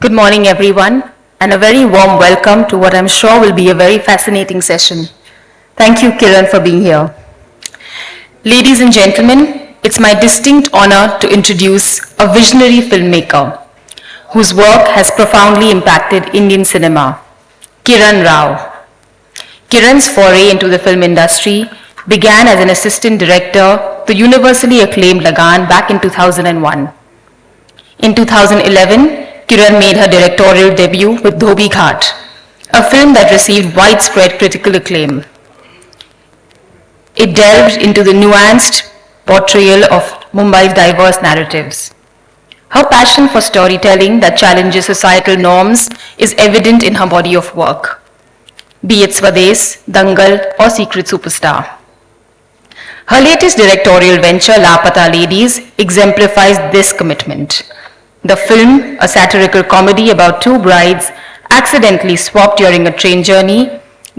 Good morning, everyone, and a very warm welcome to what I'm sure will be a very fascinating session. Thank you, Kiran, for being here. Ladies and gentlemen, it's my distinct honor to introduce a visionary filmmaker whose work has profoundly impacted Indian cinema, Kiran Rao. Kiran's foray into the film industry began as an assistant director to universally acclaimed Lagan back in 2001. In 2011, Kiran made her directorial debut with Dhobi Ghat, a film that received widespread critical acclaim. It delved into the nuanced portrayal of Mumbai's diverse narratives. Her passion for storytelling that challenges societal norms is evident in her body of work, be it Swades, Dangal, or Secret Superstar. Her latest directorial venture, Lapata Ladies, exemplifies this commitment. The film, a satirical comedy about two brides accidentally swapped during a train journey,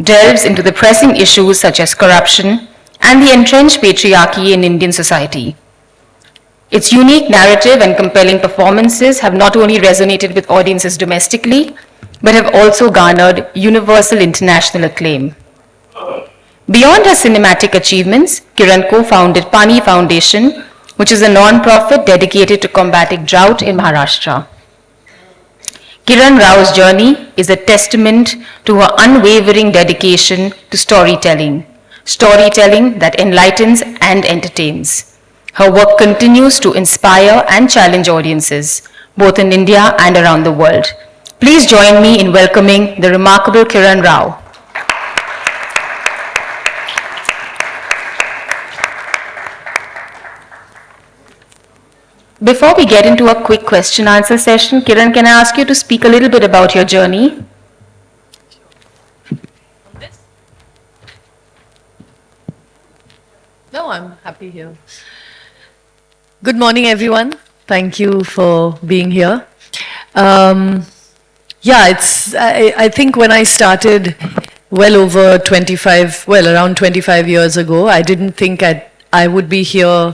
delves into the pressing issues such as corruption and the entrenched patriarchy in Indian society. Its unique narrative and compelling performances have not only resonated with audiences domestically, but have also garnered universal international acclaim. Beyond her cinematic achievements, Kiran co-founded Pani Foundation, which is a non-profit dedicated to combating drought in Maharashtra. Kiran Rao's journey is a testament to her unwavering dedication to storytelling that enlightens and entertains. Her work continues to inspire and challenge audiences, both in India and around the world. Please join me in welcoming the remarkable Kiran Rao. Before we get into a quick question-answer session, Kiran, can I ask you to speak a little bit about your journey? No, I'm happy here. Good morning, everyone. Thank you for being here. I think when I started around 25 years ago, I didn't think I would be here,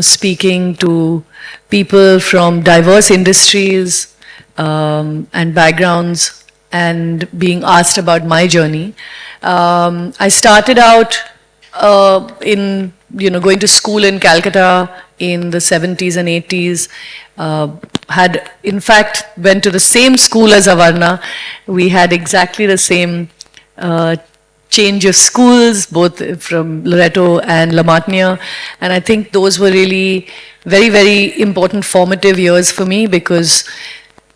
speaking to people from diverse industries and backgrounds and being asked about my journey. I started out going to school in Calcutta in the 70s and 80s. Went to the same school as Avarna. We had exactly the same change of schools, both from Loreto and La Martiniere. And I think those were really very, very important formative years for me, because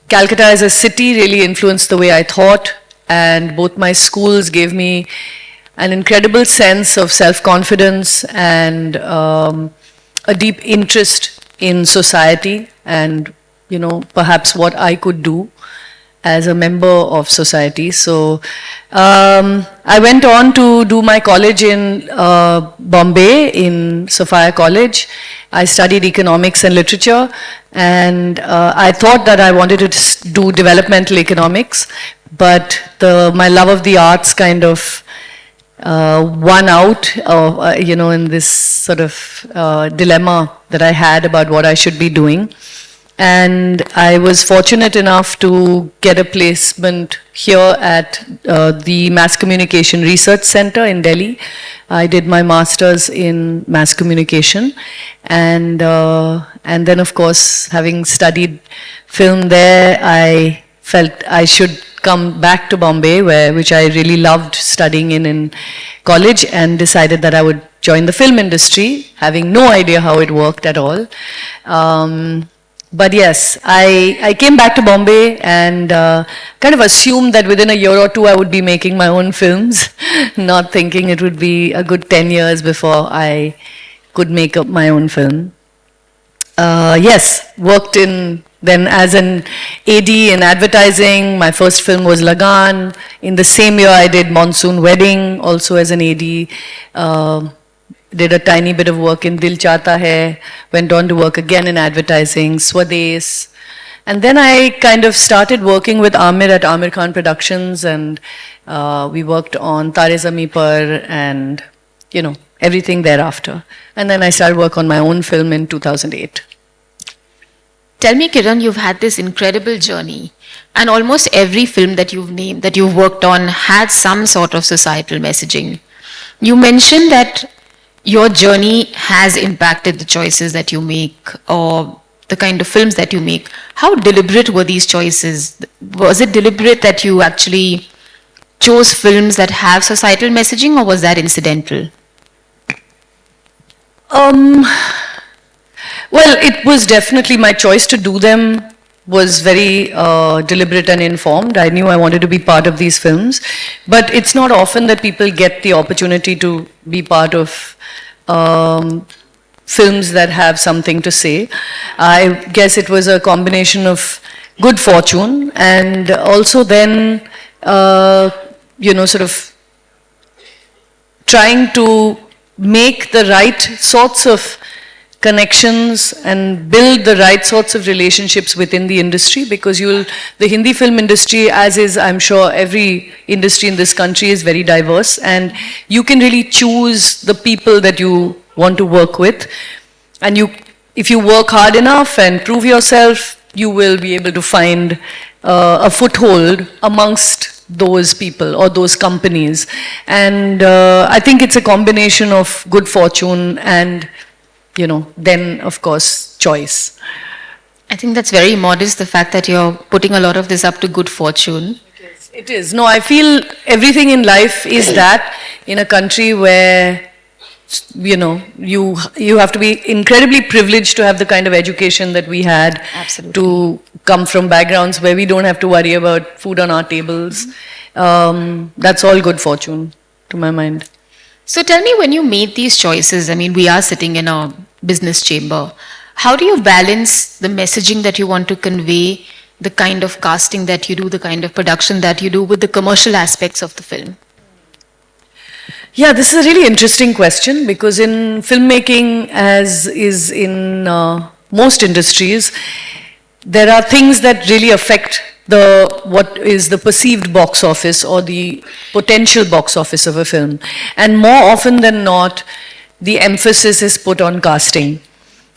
Calcutta as a city really influenced the way I thought, and both my schools gave me an incredible sense of self-confidence and a deep interest in society and, perhaps what I could do as a member of society. So I went on to do my college in Bombay, in Sophia College. I studied economics and literature, and I thought that I wanted to do developmental economics, but my love of the arts kind of won out, in this sort of dilemma that I had about what I should be doing. And I was fortunate enough to get a placement here at the Mass Communication Research Center in Delhi. I did my master's in mass communication, and then, of course, having studied film there, I felt I should come back to Bombay, which I really loved studying in college, and decided that I would join the film industry, having no idea how it worked at all. But yes, I came back to Bombay and kind of assumed that within a year or two I would be making my own films, not thinking it would be a good 10 years before I could make up my own film. Worked then as an AD in advertising. My first film was Lagan. In the same year I did Monsoon Wedding, also as an AD. Did a tiny bit of work in Dil Chahta Hai, went on to work again in advertising, Swades. And then I kind of started working with Amir at Amir Khan Productions, and we worked on Tare Zameen Par and, everything thereafter. And then I started work on my own film in 2008. Tell me, Kiran, you've had this incredible journey, and almost every film that you've named, that you've worked on, had some sort of societal messaging. You mentioned that your journey has impacted the choices that you make or the kind of films that you make. How deliberate were these choices? Was it deliberate that you actually chose films that have societal messaging, or was that incidental? Well, it was definitely my choice to do them was very deliberate and informed. I knew I wanted to be part of these films, but it's not often that people get the opportunity to be part of films that have something to say. I guess it was a combination of good fortune and also then, sort of trying to make the right sorts of connections and build the right sorts of relationships within the industry, because the Hindi film industry, as is I'm sure every industry in this country, is very diverse, and you can really choose the people that you want to work with, and if you work hard enough and prove yourself, you will be able to find a foothold amongst those people or those companies. And I think it's a combination of good fortune and then of course choice. I think that's very modest, the fact that you're putting a lot of this up to good fortune. It is. No, I feel everything in life is that in a country where you have to be incredibly privileged to have the kind of education that we had. Absolutely. To come from backgrounds where we don't have to worry about food on our tables. That's all good fortune to my mind. So tell me, when you made these choices, I mean, we are sitting in a business chamber. How do you balance the messaging that you want to convey, the kind of casting that you do, the kind of production that you do, with the commercial aspects of the film? Yeah, this is a really interesting question, because in filmmaking, as is in most industries, there are things that really affect what is the perceived box office or the potential box office of a film. And more often than not, the emphasis is put on casting.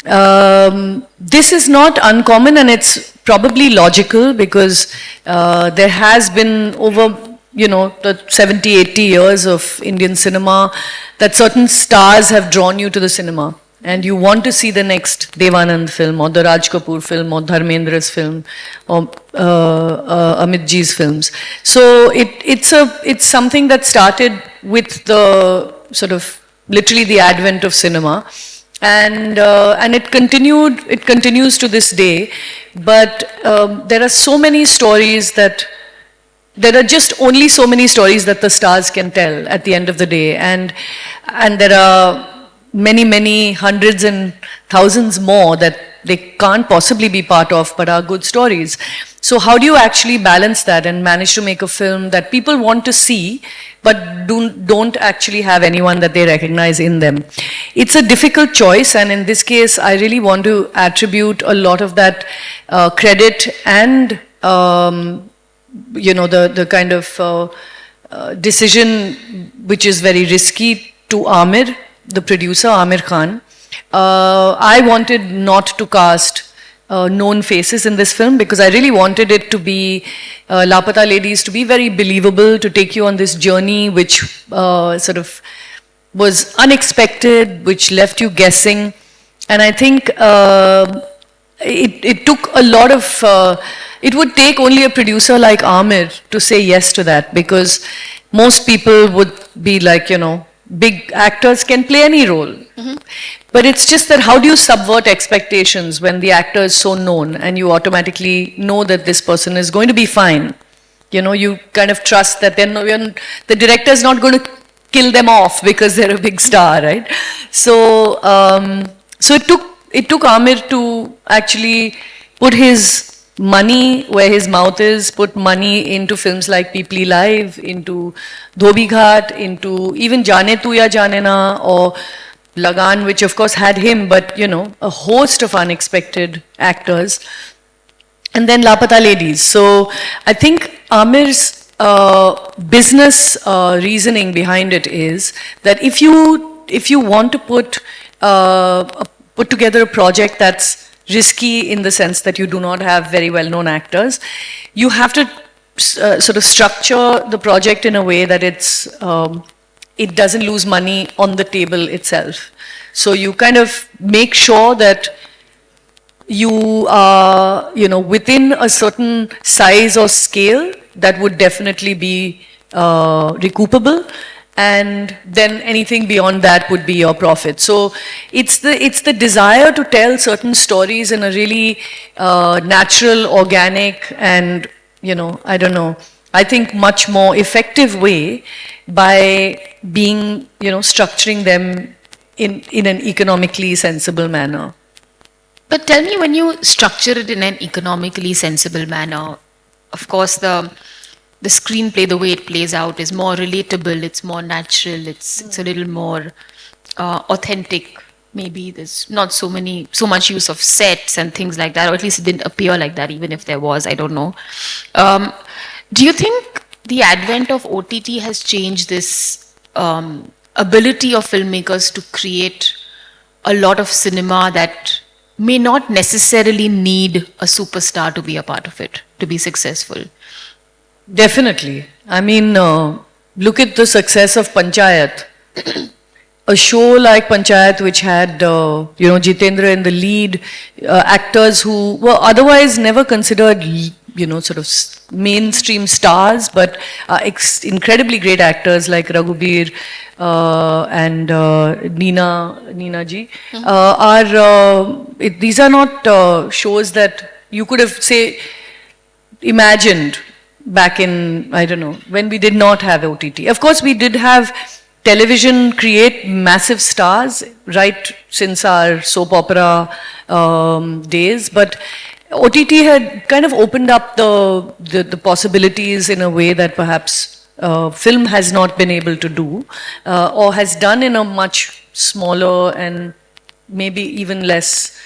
This is not uncommon, and it's probably logical, because there has been over the 70, 80 years of Indian cinema that certain stars have drawn you to the cinema. And you want to see the next Devanand film, or the Raj Kapoor film, or Dharmendra's film, or Amit Ji's films. So it's something that started with the sort of literally the advent of cinema, and it continues to this day. But there are so many stories there are just only so many stories that the stars can tell at the end of the day, and there are many hundreds and thousands more that they can't possibly be part of, but are good stories. So how do you actually balance that and manage to make a film that people want to see, but don't actually have anyone that they recognize in them? It's a difficult choice, and in this case, I really want to attribute a lot of that credit and the kind of decision which is very risky to Aamir, the producer, Aamir Khan. I wanted not to cast known faces in this film, because I really wanted it to be Lapata Ladies to be very believable, to take you on this journey which sort of was unexpected, which left you guessing. And I think it took a lot of, it would take only a producer like Aamir to say yes to that, because most people would be like, big actors can play any role. Mm-hmm. But it's just that how do you subvert expectations when the actor is so known and you automatically know that this person is going to be fine? You kind of trust that the director is not going to kill them off because they're a big star, right? So, it took Aamir to actually put his money where his mouth is, put money into films like Peepli Live, into Dhobi Ghat, into even Jaane Tu Ya Jaane Na, or Lagan, which of course had him, but a host of unexpected actors. And then Lapata Ladies. So I think Aamir's business reasoning behind it is that if you want to put together a project that's risky in the sense that you do not have very well-known actors. You have to sort of structure the project in a way that it doesn't lose money on the table itself. So you kind of make sure that you are, within a certain size or scale that would definitely be recoupable, and then anything beyond that would be your profit. So it's the desire to tell certain stories in a really natural, organic, and I think much more effective way by being, structuring them in an economically sensible manner. But tell me, when you structure it in an economically sensible manner, of course the screenplay, the way it plays out, is more relatable, it's more natural, it's a little more authentic. Maybe there's not so much use of sets and things like that, or at least it didn't appear like that, even if there was, I don't know. Do you think the advent of OTT has changed this ability of filmmakers to create a lot of cinema that may not necessarily need a superstar to be a part of it, to be successful? Definitely. I mean, look at the success of Panchayat. A show like Panchayat, which had, Jitendra in the lead, actors who were otherwise never considered, sort of mainstream stars, but incredibly great actors like Raghubir and Neena ji, these are not shows that you could have, say, imagined back in, I don't know, when we did not have OTT. Of course, we did have television create massive stars right since our soap opera days, but OTT had kind of opened up the possibilities in a way that perhaps film has not been able to do, or has done in a much smaller and maybe even less,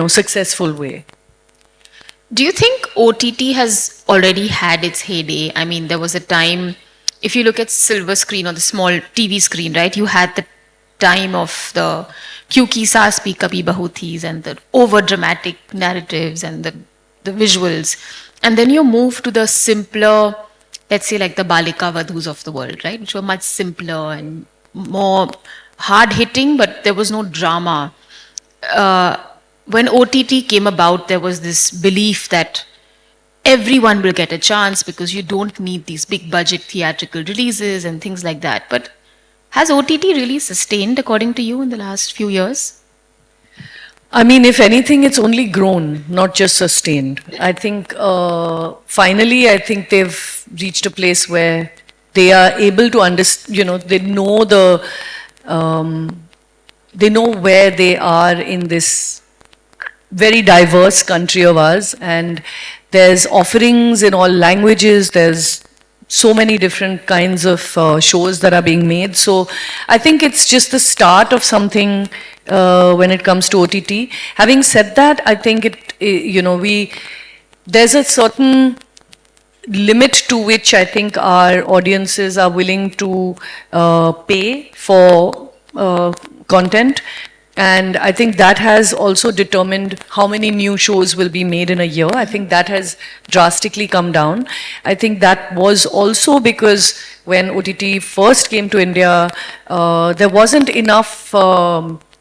successful way. Do you think OTT has already had its heyday? I mean, there was a time, if you look at silver screen or the small TV screen, right, you had the time of the Kyunki Saas Bhi Kabhi Bahu This and the over-dramatic narratives and the visuals. And then you move to the simpler, let's say like the Balika Vadhus of the world, right, which were much simpler and more hard-hitting, but there was no drama. When OTT came about, there was this belief that everyone will get a chance because you don't need these big budget theatrical releases and things like that. But has OTT really sustained, according to you, in the last few years? I mean, if anything, it's only grown, not just sustained. I think finally, I think they've reached a place where they are able to understand, they know they know where they are in this very diverse country of ours, and there's offerings in all languages, there's so many different kinds of shows that are being made. So I think it's just the start of something when it comes to OTT. Having said that, I think there's a certain limit to which I think our audiences are willing to pay for content. And I think that has also determined how many new shows will be made in a year. I think that has drastically come down. I think that was also because when OTT first came to India, there wasn't enough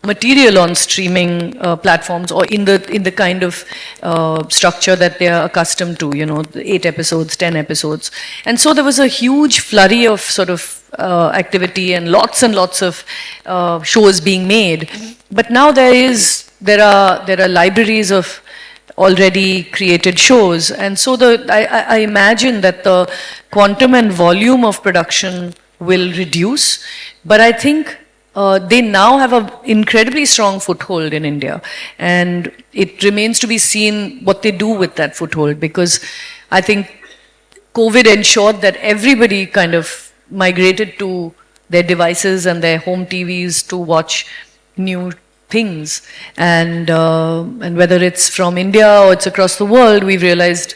material on streaming platforms or in the kind of structure that they are accustomed to, 8 episodes, 10 episodes. And so there was a huge flurry of sort of activity and lots of shows being made. But now there are libraries of already created shows, and so I imagine that the quantum and volume of production will reduce. But I think they now have an incredibly strong foothold in India, and it remains to be seen what they do with that foothold, because I think COVID ensured that everybody kind of migrated to their devices and their home TVs to watch new things, and whether it's from India or it's across the world, we've realized,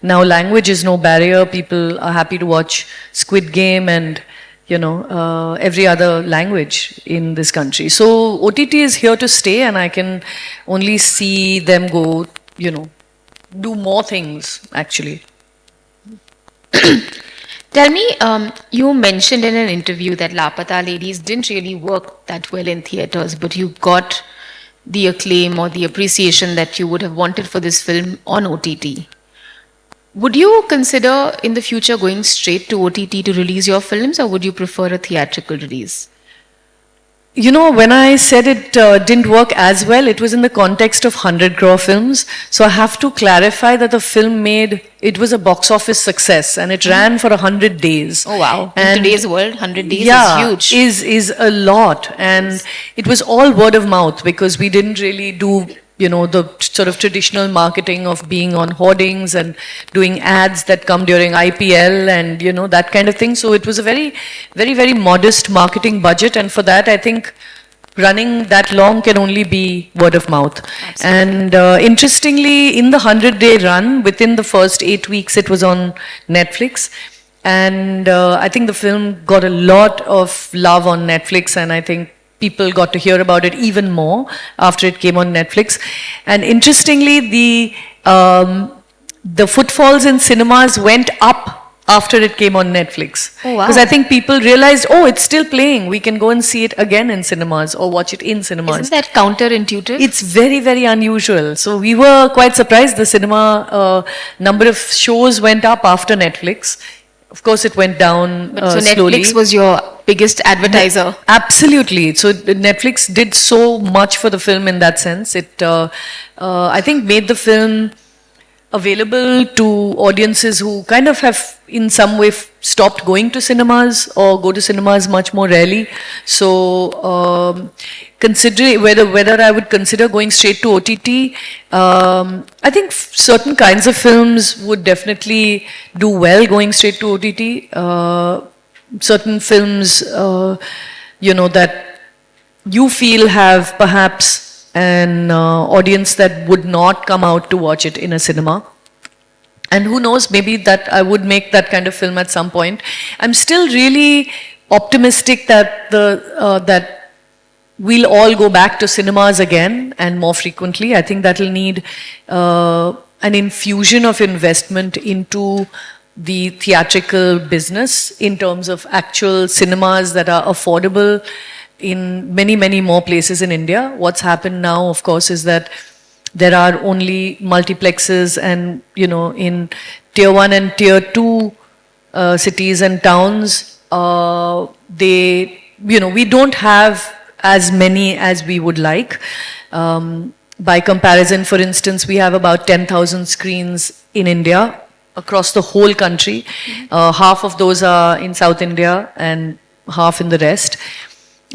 now language is no barrier. People are happy to watch Squid Game and every other language in this country. So OTT is here to stay, and I can only see them go, do more things actually. Tell me, you mentioned in an interview that Lapata Ladies didn't really work that well in theaters, but you got the acclaim or the appreciation that you would have wanted for this film on OTT. Would you consider in the future going straight to OTT to release your films, or would you prefer a theatrical release? When I said it didn't work as well, it was in the context of 100 crore films. So I have to clarify that the film it was a box office success, and it ran for 100 days. Oh wow. And in today's world, 100 days is huge. is a lot. And it was all word of mouth, because we didn't really do the sort of traditional marketing of being on hoardings and doing ads that come during IPL and, that kind of thing. So it was a very, very, very modest marketing budget. And for that, I think running that long can only be word of mouth. Absolutely. And interestingly, in the 100-day run, within the first 8 weeks, it was on Netflix. And I think the film got a lot of love on Netflix, and I think people got to hear about it even more after it came on Netflix. And interestingly, the footfalls in cinemas went up after it came on Netflix. Oh, wow. Because I think people realized, it's still playing. We can go and see it again in cinemas or watch it in cinemas. Isn't that counterintuitive? It's very, very unusual. So we were quite surprised. The cinema number of shows went up after Netflix. Of course, it went down so slowly. Netflix was your biggest advertiser. Absolutely. So Netflix did so much for the film in that sense. It, I think, made the film available to audiences who kind of have in some way stopped going to cinemas or go to cinemas much more rarely. So considering whether I would consider going straight to OTT, I think certain kinds of films would definitely do well going straight to OTT. Certain films, that you feel have perhaps an audience that would not come out to watch it in a cinema. And who knows, maybe that I would make that kind of film at some point. I'm still really optimistic that that we'll all go back to cinemas again and more frequently. I think that'll need an infusion of investment into the theatrical business in terms of actual cinemas that are affordable in many, many more places in India. What's happened now, of course, is that there are only multiplexes, and in tier 1 and tier 2 cities and towns, we don't have as many as we would like. By comparison, for instance, we have about 10,000 screens in India across the whole country. Half of those are in South India and half in the rest.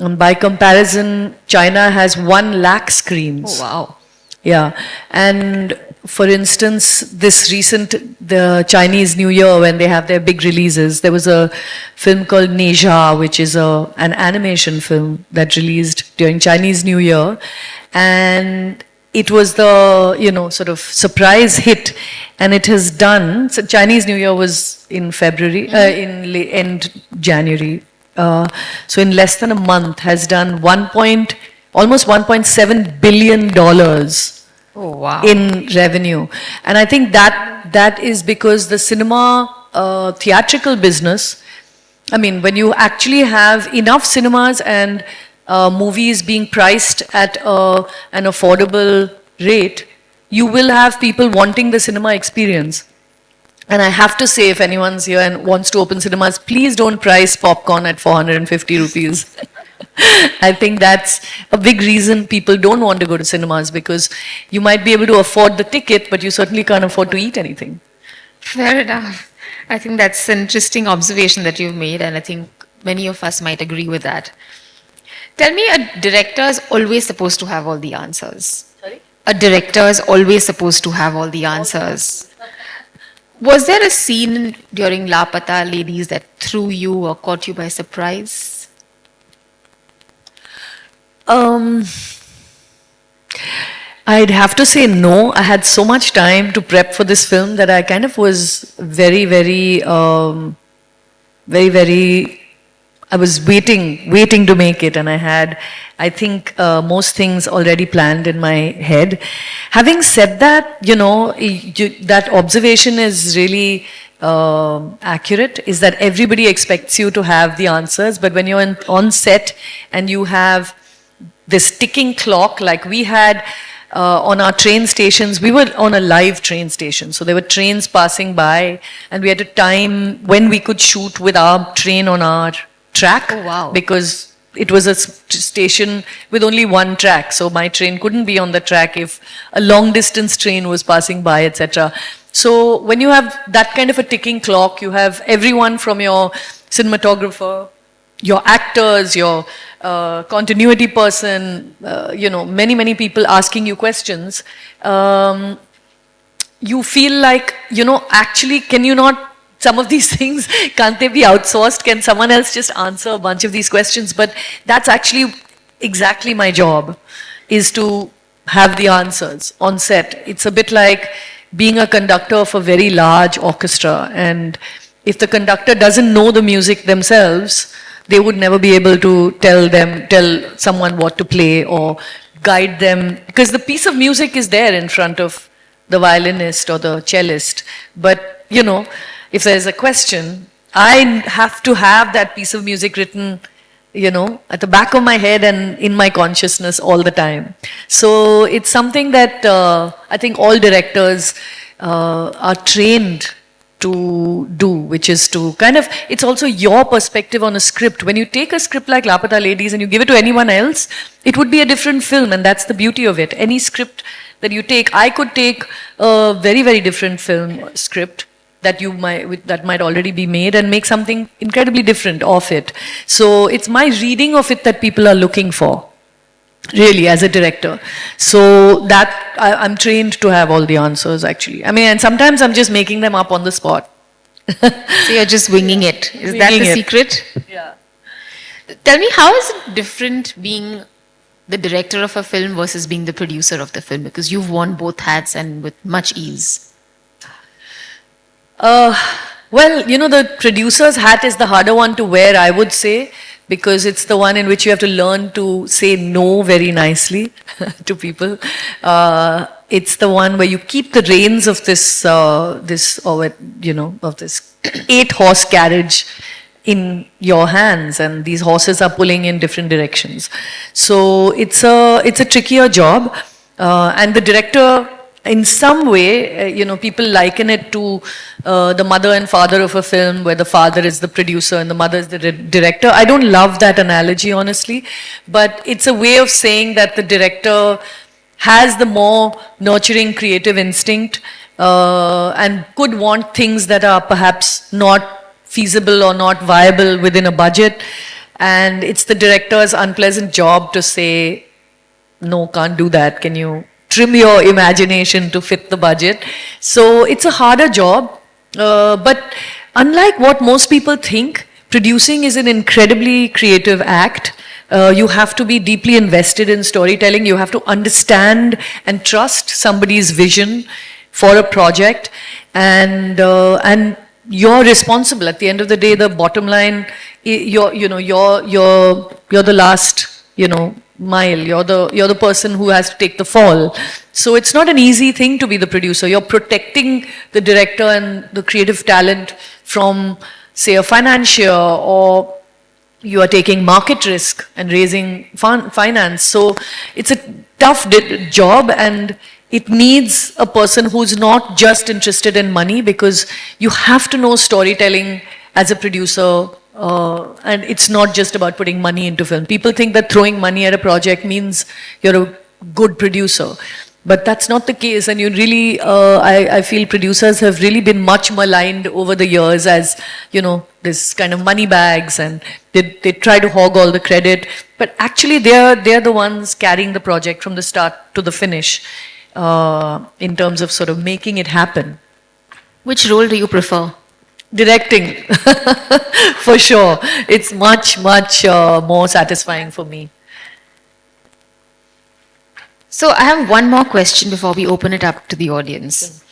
By comparison, China has 1 lakh screens. Oh, wow. Yeah. And for instance, the Chinese New Year, when they have their big releases, there was a film called Neja, which is an animation film that released during Chinese New Year. And it was the, sort of surprise hit. And it has done, so Chinese New Year was in February, end January. So in less than a month has done almost $1.7 billion Oh, wow. in revenue. And I think that is because the cinema theatrical business, I mean, when you actually have enough cinemas and movies being priced at an affordable rate, you will have people wanting the cinema experience. And I have to say, if anyone's here and wants to open cinemas, please don't price popcorn at 450 rupees. I think that's a big reason people don't want to go to cinemas, because you might be able to afford the ticket, but you certainly can't afford to eat anything. Fair enough. I think that's an interesting observation that you've made, and I think many of us might agree with that. Tell me, a director is always supposed to have all the answers. Sorry? A director is always supposed to have all the answers. Was there a scene during Lapata Ladies that threw you or caught you by surprise? I'd have to say no. I had so much time to prep for this film that I kind of was very, very, very, very I was waiting to make it, and I had, I think, most things already planned in my head. Having said that, that observation is really accurate, is that everybody expects you to have the answers, but when you're on set and you have this ticking clock, like we had on our train stations, we were on a live train station, so there were trains passing by, and we had a time when we could shoot with our train on our track. Oh, wow. Because it was a station with only one track, so my train couldn't be on the track if a long distance train was passing by, etc. So when you have that kind of a ticking clock, you have everyone from your cinematographer, your actors, your continuity person, many people asking you questions. You feel like, actually, can you not, some of these things, can't they be outsourced? Can someone else just answer a bunch of these questions? But that's actually exactly my job, is to have the answers on set. It's a bit like being a conductor of a very large orchestra, and if the conductor doesn't know the music themselves, they would never be able to tell someone what to play or guide them, because the piece of music is there in front of the violinist or the cellist. But, if there's a question, I have to have that piece of music written, at the back of my head and in my consciousness all the time. So it's something that I think all directors are trained to do, which is to kind of, it's also your perspective on a script. When you take a script like Lapata Ladies and you give it to anyone else, it would be a different film, and that's the beauty of it. Any script that you take, I could take a very, very different film script that might already be made and make something incredibly different of it. So it's my reading of it that people are looking for, really, as a director. So that I'm trained to have all the answers, actually. I mean, and sometimes I'm just making them up on the spot. So you're just winging it. Is that the secret? Yeah. Tell me, how is it different being the director of a film versus being the producer of the film? Because you've worn both hats and with much ease. Well, the producer's hat is the harder one to wear, I would say, because it's the one in which you have to learn to say no very nicely to people. It's the one where you keep the reins of this 8-horse carriage in your hands, and these horses are pulling in different directions. So it's a trickier job, and the director, in some way, people liken it to the mother and father of a film, where the father is the producer and the mother is the director. I don't love that analogy, honestly, but it's a way of saying that the director has the more nurturing creative instinct and could want things that are perhaps not feasible or not viable within a budget. And it's the director's unpleasant job to say, no, can't do that. Can you trim your imagination to fit the budget? So it's a harder job, but unlike what most people think, producing is an incredibly creative act. You have to be deeply invested in storytelling. You have to understand and trust somebody's vision for a project, and you're responsible. At the end of the day, the bottom line, you're the last, mile. You're the person who has to take the fall. So it's not an easy thing to be the producer. You're protecting the director and the creative talent from, say, a financier, or you are taking market risk and raising finance. So it's a tough job, and it needs a person who's not just interested in money, because you have to know storytelling as a producer. And it's not just about putting money into film. People think that throwing money at a project means you're a good producer, but that's not the case. And you really, I feel producers have really been much maligned over the years as, this kind of money bags, and they try to hog all the credit. But actually, they're the ones carrying the project from the start to the finish, in terms of sort of making it happen. Which role do you prefer? Directing, for sure. It's much more satisfying for me. So I have one more question before we open it up to the audience.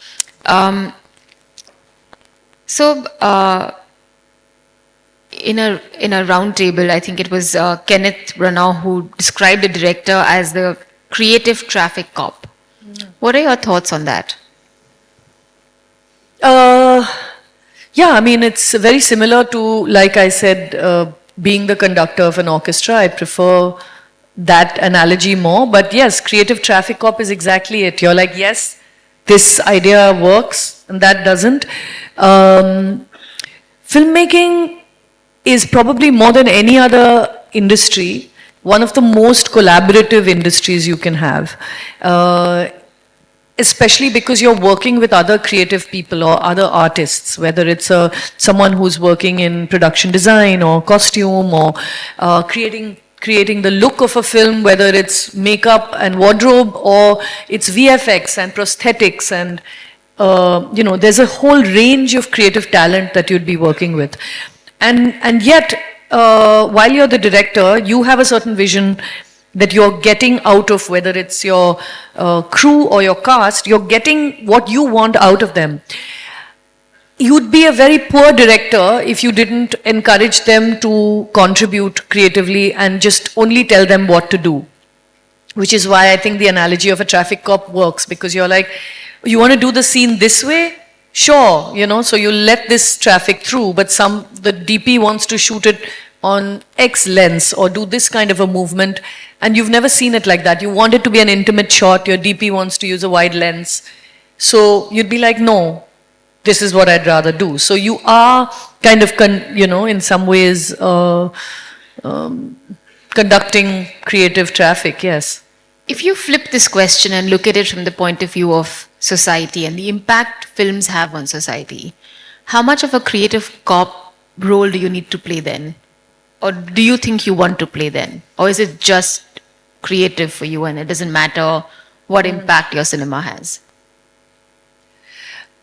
in a round table, I think it was Kenneth Branagh who described the director as the creative traffic cop. What are your thoughts on that? Yeah, I mean, it's very similar to, like I said, being the conductor of an orchestra. I prefer that analogy more. But yes, creative traffic cop is exactly it. You're like, yes, this idea works and that doesn't. Filmmaking is probably more than any other industry, one of the most collaborative industries you can have. Especially because you're working with other creative people or other artists, whether it's someone who's working in production design or costume or creating the look of a film, whether it's makeup and wardrobe or it's VFX and prosthetics and there's a whole range of creative talent that you'd be working with. And yet, while you're the director, you have a certain vision that you're getting out of, whether it's your crew or your cast, you're getting what you want out of them. You'd be a very poor director if you didn't encourage them to contribute creatively and just only tell them what to do. Which is why I think the analogy of a traffic cop works, because you're like, you want to do the scene this way? Sure, so you let this traffic through, but the DP wants to shoot it on X lens or do this kind of a movement, and you've never seen it like that. You want it to be an intimate shot, your DP wants to use a wide lens. So you'd be like, no, this is what I'd rather do. So you are kind of, in some ways, conducting creative traffic, yes. If you flip this question and look at it from the point of view of society and the impact films have on society, how much of a creative cop role do you need to play then? Or do you think you want to play then? Or is it just creative for you and it doesn't matter what impact your cinema has?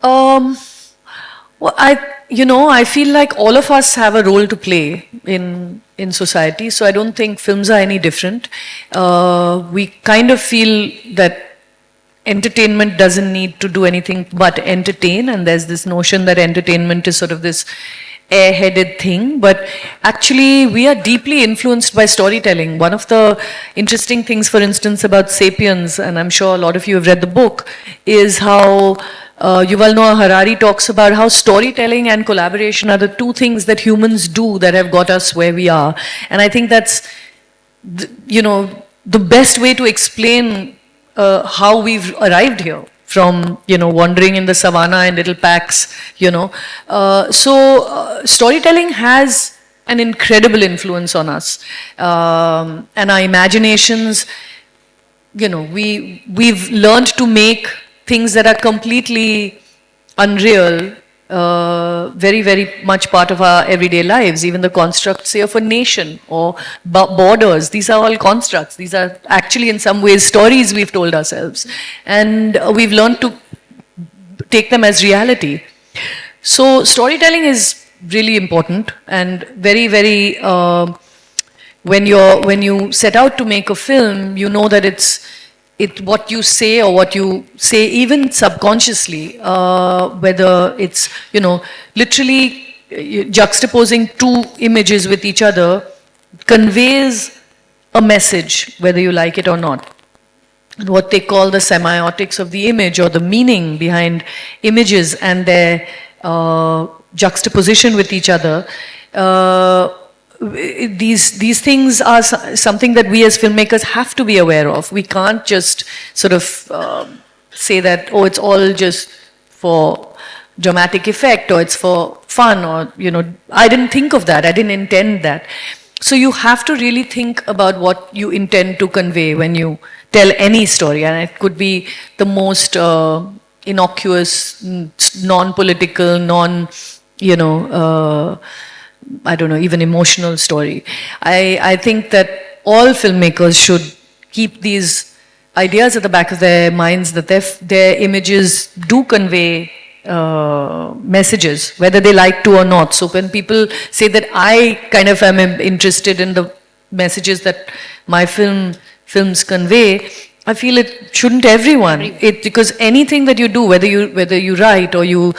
Well, I feel like all of us have a role to play in society, so I don't think films are any different. We kind of feel that entertainment doesn't need to do anything but entertain, and there's this notion that entertainment is sort of this airheaded thing, but actually we are deeply influenced by storytelling. One of the interesting things, for instance, about Sapiens, and I'm sure a lot of you have read the book, is how Yuval Noah Harari talks about how storytelling and collaboration are the two things that humans do that have got us where we are. And I think that's, the best way to explain how we've arrived here. From, wandering in the savannah in little packs, So storytelling has an incredible influence on us. And our imaginations, we've learned to make things that are completely unreal, very, very much part of our everyday lives. Even the constructs, say, of a nation or borders, these are all constructs. These are actually in some ways stories we've told ourselves. And we've learned to take them as reality. So storytelling is really important and very, very, when you set out to make a film, you know that what you say or what you say even subconsciously, whether it's, literally juxtaposing two images with each other conveys a message, whether you like it or not. What they call the semiotics of the image or the meaning behind images and their juxtaposition with each other. These things are something that we as filmmakers have to be aware of. We can't just sort of say that, oh, it's all just for dramatic effect or it's for fun or, I didn't think of that. I didn't intend that. So you have to really think about what you intend to convey when you tell any story. And it could be the most innocuous, non-political, I don't know, even emotional story. I think that all filmmakers should keep these ideas at the back of their minds that their images do convey messages, whether they like to or not. So when people say that I kind of am interested in the messages that my films convey, I feel it shouldn't everyone. Because anything that you do, whether you write or you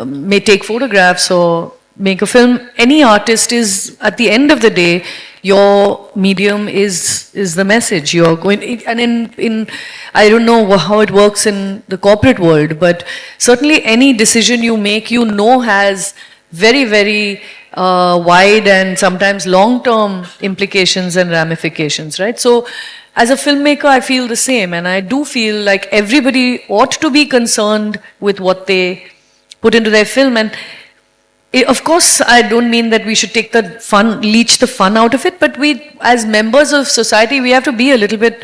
may take photographs or make a film. Any artist is, at the end of the day, your medium is the message. You're going, and in I don't know how it works in the corporate world, but certainly any decision you make, has very, very wide and sometimes long-term implications and ramifications, right? So as a filmmaker, I feel the same, and I do feel like everybody ought to be concerned with what they put into their film. And of course, I don't mean that we should take the fun, leech the fun out of it, but we, as members of society, we have to be a little bit,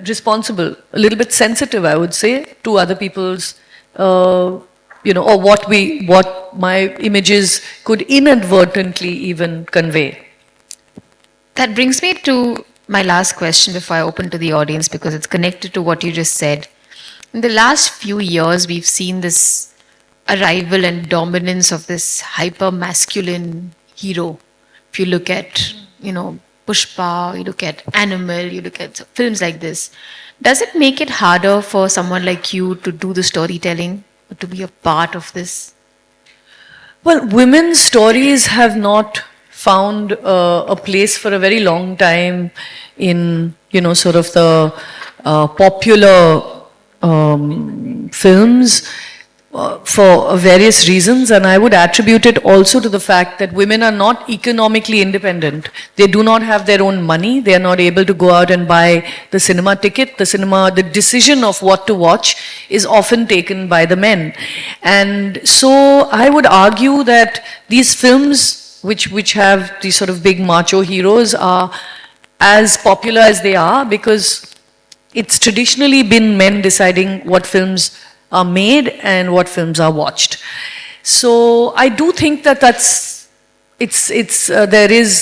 responsible, a little bit sensitive, I would say, to other people's, or what my images could inadvertently even convey. That brings me to my last question before I open to the audience, because it's connected to what you just said. In the last few years, we've seen this arrival and dominance of this hyper-masculine hero. If you look at, Pushpa, you look at Animal, you look at films like this. Does it make it harder for someone like you to do the storytelling, or to be a part of this? Well, women's stories have not found a place for a very long time in, sort of the popular films for various reasons, and I would attribute it also to the fact that women are not economically independent. They do not have their own money. They are not able to go out and buy the cinema ticket. The decision of what to watch is often taken by the men. And so I would argue that these films, which have these sort of big macho heroes, are as popular as they are because it's traditionally been men deciding what films are made and what films are watched. So I do think that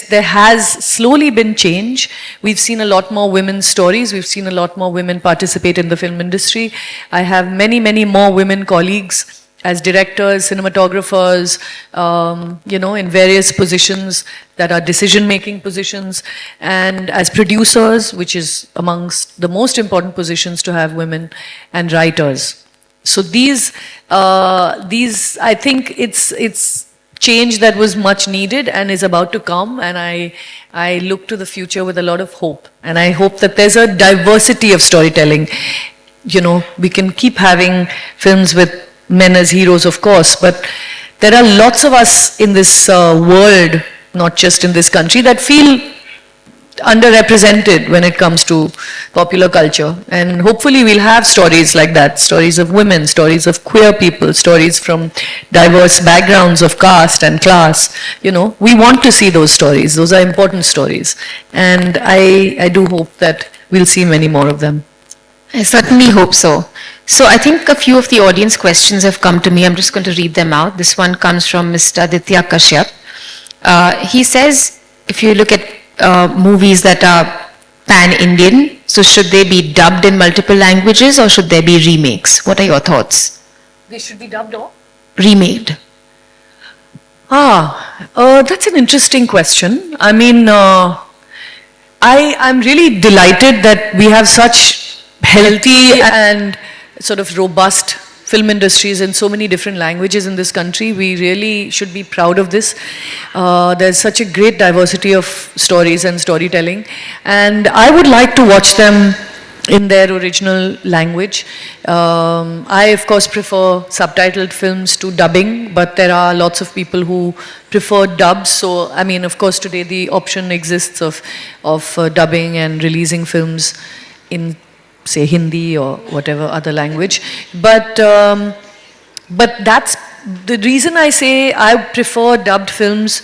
there has slowly been change. We've seen a lot more women's stories. We've seen a lot more women participate in the film industry. I have many, many more women colleagues as directors, cinematographers, in various positions that are decision-making positions, and as producers, which is amongst the most important positions to have women, and writers. So these, I think it's change that was much needed and is about to come, and I look to the future with a lot of hope. And I hope that there's a diversity of storytelling. We can keep having films with men as heroes, of course, but there are lots of us in this world, not just in this country, that feel underrepresented when it comes to popular culture. And hopefully we'll have stories like that, stories of women, stories of queer people, stories from diverse backgrounds of caste and class. We want to see those stories. Those are important stories. And I do hope that we'll see many more of them. I certainly hope so. So I think a few of the audience questions have come to me. I'm just going to read them out. This one comes from Mr. Aditya Kashyap. He says, if you look at movies that are pan-Indian, so should they be dubbed in multiple languages or should there be remakes? What are your thoughts? They should be dubbed or? Remade. That's an interesting question. I mean, I'm really delighted that we have such healthy and sort of robust film industries in so many different languages in this country. We really should be proud of this. There's such a great diversity of stories and storytelling, and I would like to watch them in their original language. I, of course, prefer subtitled films to dubbing, but there are lots of people who prefer dubs. So, I mean, of course, today the option exists of dubbing and releasing films in, say, Hindi or whatever other language. But that's the reason I say I prefer dubbed films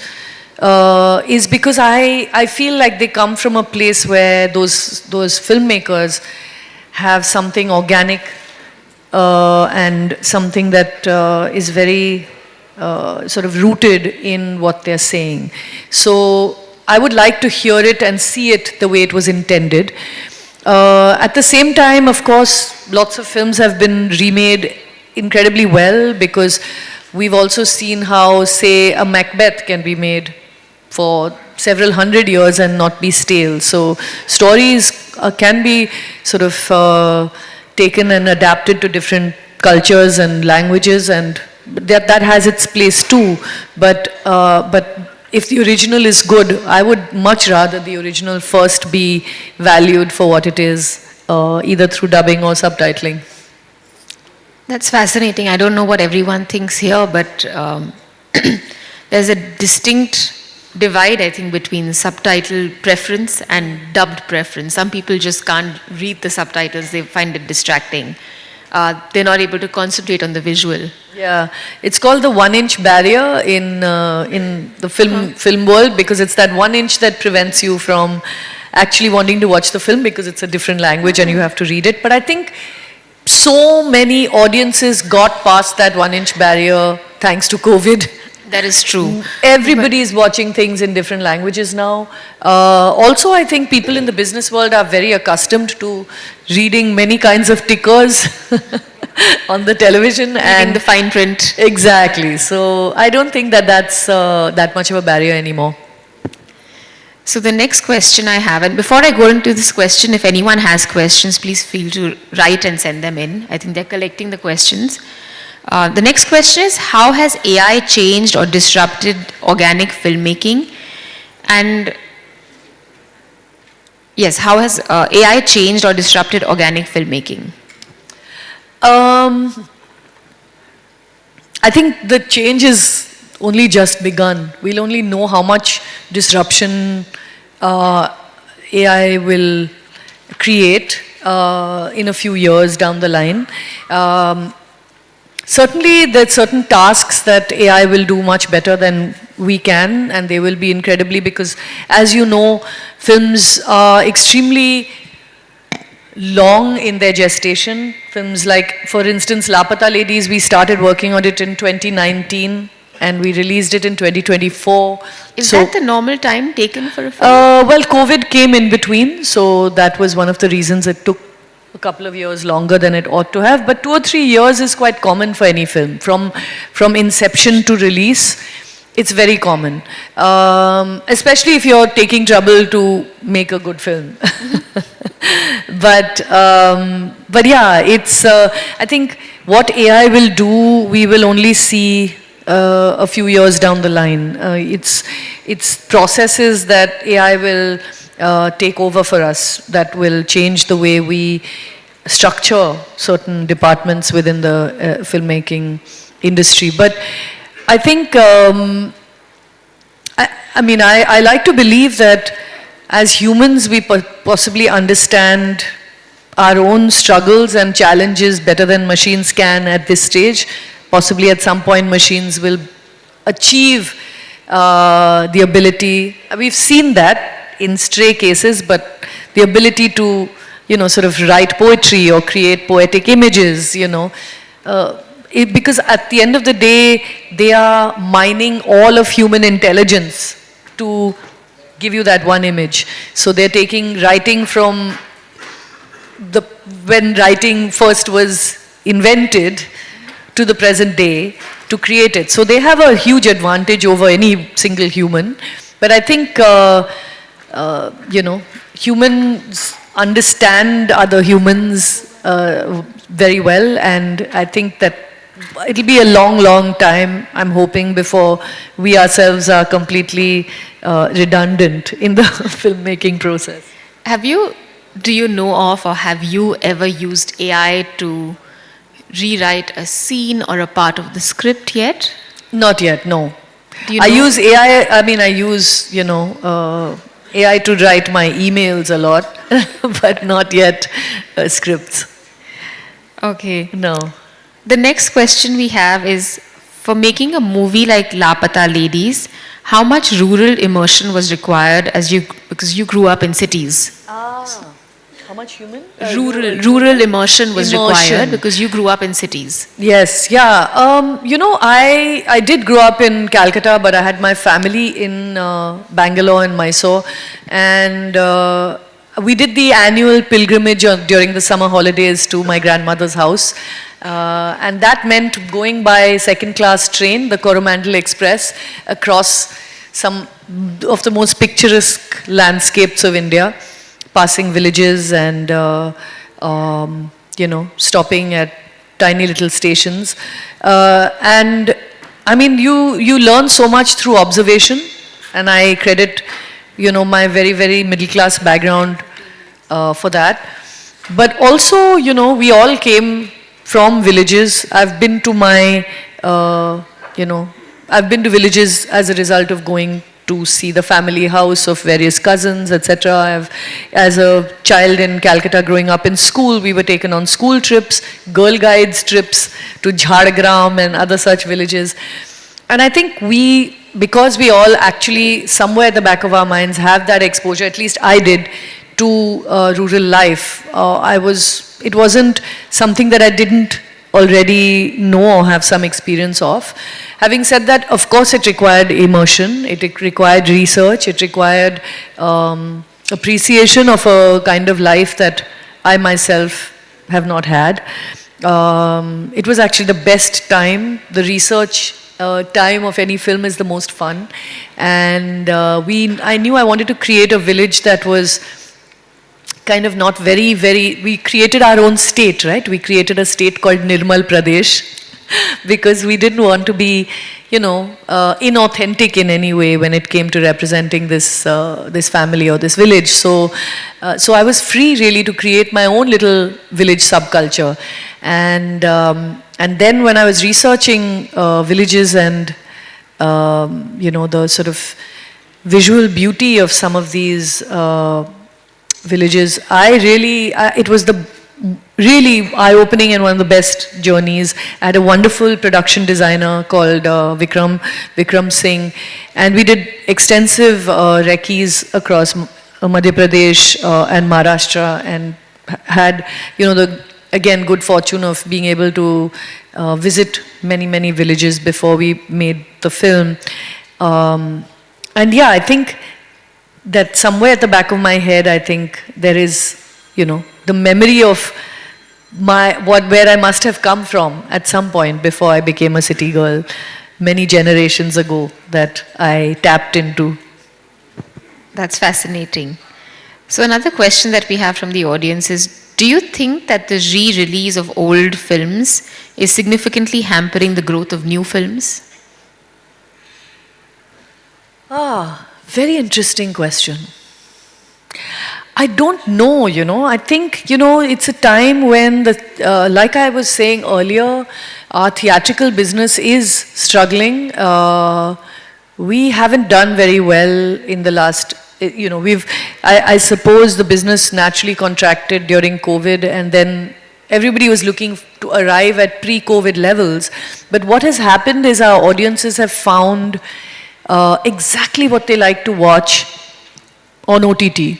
is because I feel like they come from a place where those filmmakers have something organic and something that is very sort of rooted in what they're saying. So I would like to hear it and see it the way it was intended. At the same time, of course, lots of films have been remade incredibly well, because we've also seen how, say, a Macbeth can be made for several hundred years and not be stale. So stories can be sort of taken and adapted to different cultures and languages, and that has its place too. But if the original is good, I would much rather the original first be valued for what it is, either through dubbing or subtitling. That's fascinating. I don't know what everyone thinks here, but there's a distinct divide, I think, between subtitle preference and dubbed preference. Some people just can't read the subtitles, they find it distracting. They're not able to concentrate on the visual. Yeah, it's called the 1 inch barrier in the film world, because it's that 1 inch that prevents you from actually wanting to watch the film, because it's a different language and you have to read it. But I think so many audiences got past that 1 inch barrier thanks to COVID. That is true. Everybody is watching things in different languages now. Also, I think people in the business world are very accustomed to reading many kinds of tickers on the television And the fine print. exactly. So I don't think that that's that much of a barrier anymore. So the next question I have, and before I go into this question, if anyone has questions, please feel to write and send them in. I think they're collecting the questions. The next question is, how has AI changed or disrupted organic filmmaking? And yes, how has AI changed or disrupted organic filmmaking? I think the change is only just begun. We'll only know how much disruption AI will create in a few years down the line. Certainly, there's certain tasks that AI will do much better than we can, and they will be incredibly, because, as you know, films are extremely long in their gestation. Films like, for instance, Lapata Ladies, we started working on it in 2019 and we released it in 2024. Is that the normal time taken for a film? Well, COVID came in between, so that was one of the reasons it took a couple of years longer than it ought to have. But 2 or 3 years is quite common for any film. From inception to release, it's very common. Especially if you're taking trouble to make a good film. But yeah, it's, I think what AI will do, we will only see a few years down the line. It's processes that AI will take over for us, that will change the way we structure certain departments within the filmmaking industry. But I think, I like to believe that as humans we possibly understand our own struggles and challenges better than machines can at this stage. Possibly at some point machines will achieve the ability, we've seen that in stray cases, but the ability to, sort of write poetry or create poetic images, because at the end of the day, they are mining all of human intelligence to give you that one image. So they're taking writing from when writing first was invented to the present day to create it. So they have a huge advantage over any single human. But I think, humans understand other humans very well, and I think that it'll be a long, long time, I'm hoping, before we ourselves are completely redundant in the filmmaking process. Do you know of, or have you ever used AI to rewrite a scene or a part of the script yet? Not yet, no. Do you I know? use AI, I use, AI to write my emails a lot, but not yet scripts. Okay. No. The next question we have is, for making a movie like Lapata Ladies, how much rural immersion was required because you grew up in cities? How much human? Rural immersion was required because you grew up in cities. Yes, yeah. I did grow up in Calcutta, but I had my family in Bangalore and Mysore, and we did the annual pilgrimage during the summer holidays to my grandmother's house, and that meant going by second-class train, the Coromandel Express, across some of the most picturesque landscapes of India, passing villages and, stopping at tiny little stations. And I mean, you learn so much through observation, and I credit, my very, very middle class background for that. But also, we all came from villages. I've been to I've been to villages as a result of going to see the family house of various cousins, etc. As a child in Calcutta growing up in school, we were taken on school trips, Girl Guides trips to Jhargram and other such villages. And I think because we all actually, somewhere at the back of our minds, have that exposure, at least I did, to rural life. It wasn't something that I didn't already know or have some experience of. Having said that, of course it required immersion, it required research, it required appreciation of a kind of life that I myself have not had. It was actually the best time. The research time of any film is the most fun. And I knew I wanted to create a village that was kind of not very, we created our own state, right? We created a state called Nirmal Pradesh because we didn't want to be, inauthentic in any way when it came to representing this family or this village. So I was free really to create my own little village subculture. And then when I was researching villages and, the sort of visual beauty of some of these villages, it was the really eye-opening and one of the best journeys. I had a wonderful production designer called Vikram Singh, and we did extensive recce's across Madhya Pradesh and Maharashtra, and had, again, good fortune of being able to visit many, many villages before we made the film. And yeah, I think that somewhere at the back of my head, I think there is, the memory of where I must have come from at some point before I became a city girl many generations ago that I tapped into. That's fascinating. So another question that we have from the audience is, do you think that the re-release of old films is significantly hampering the growth of new films? Very interesting question. I don't know, I think, it's a time when, like I was saying earlier, our theatrical business is struggling. We haven't done very well in the last, I suppose the business naturally contracted during COVID, and then everybody was looking to arrive at pre-COVID levels. But what has happened is our audiences have found exactly what they like to watch on OTT.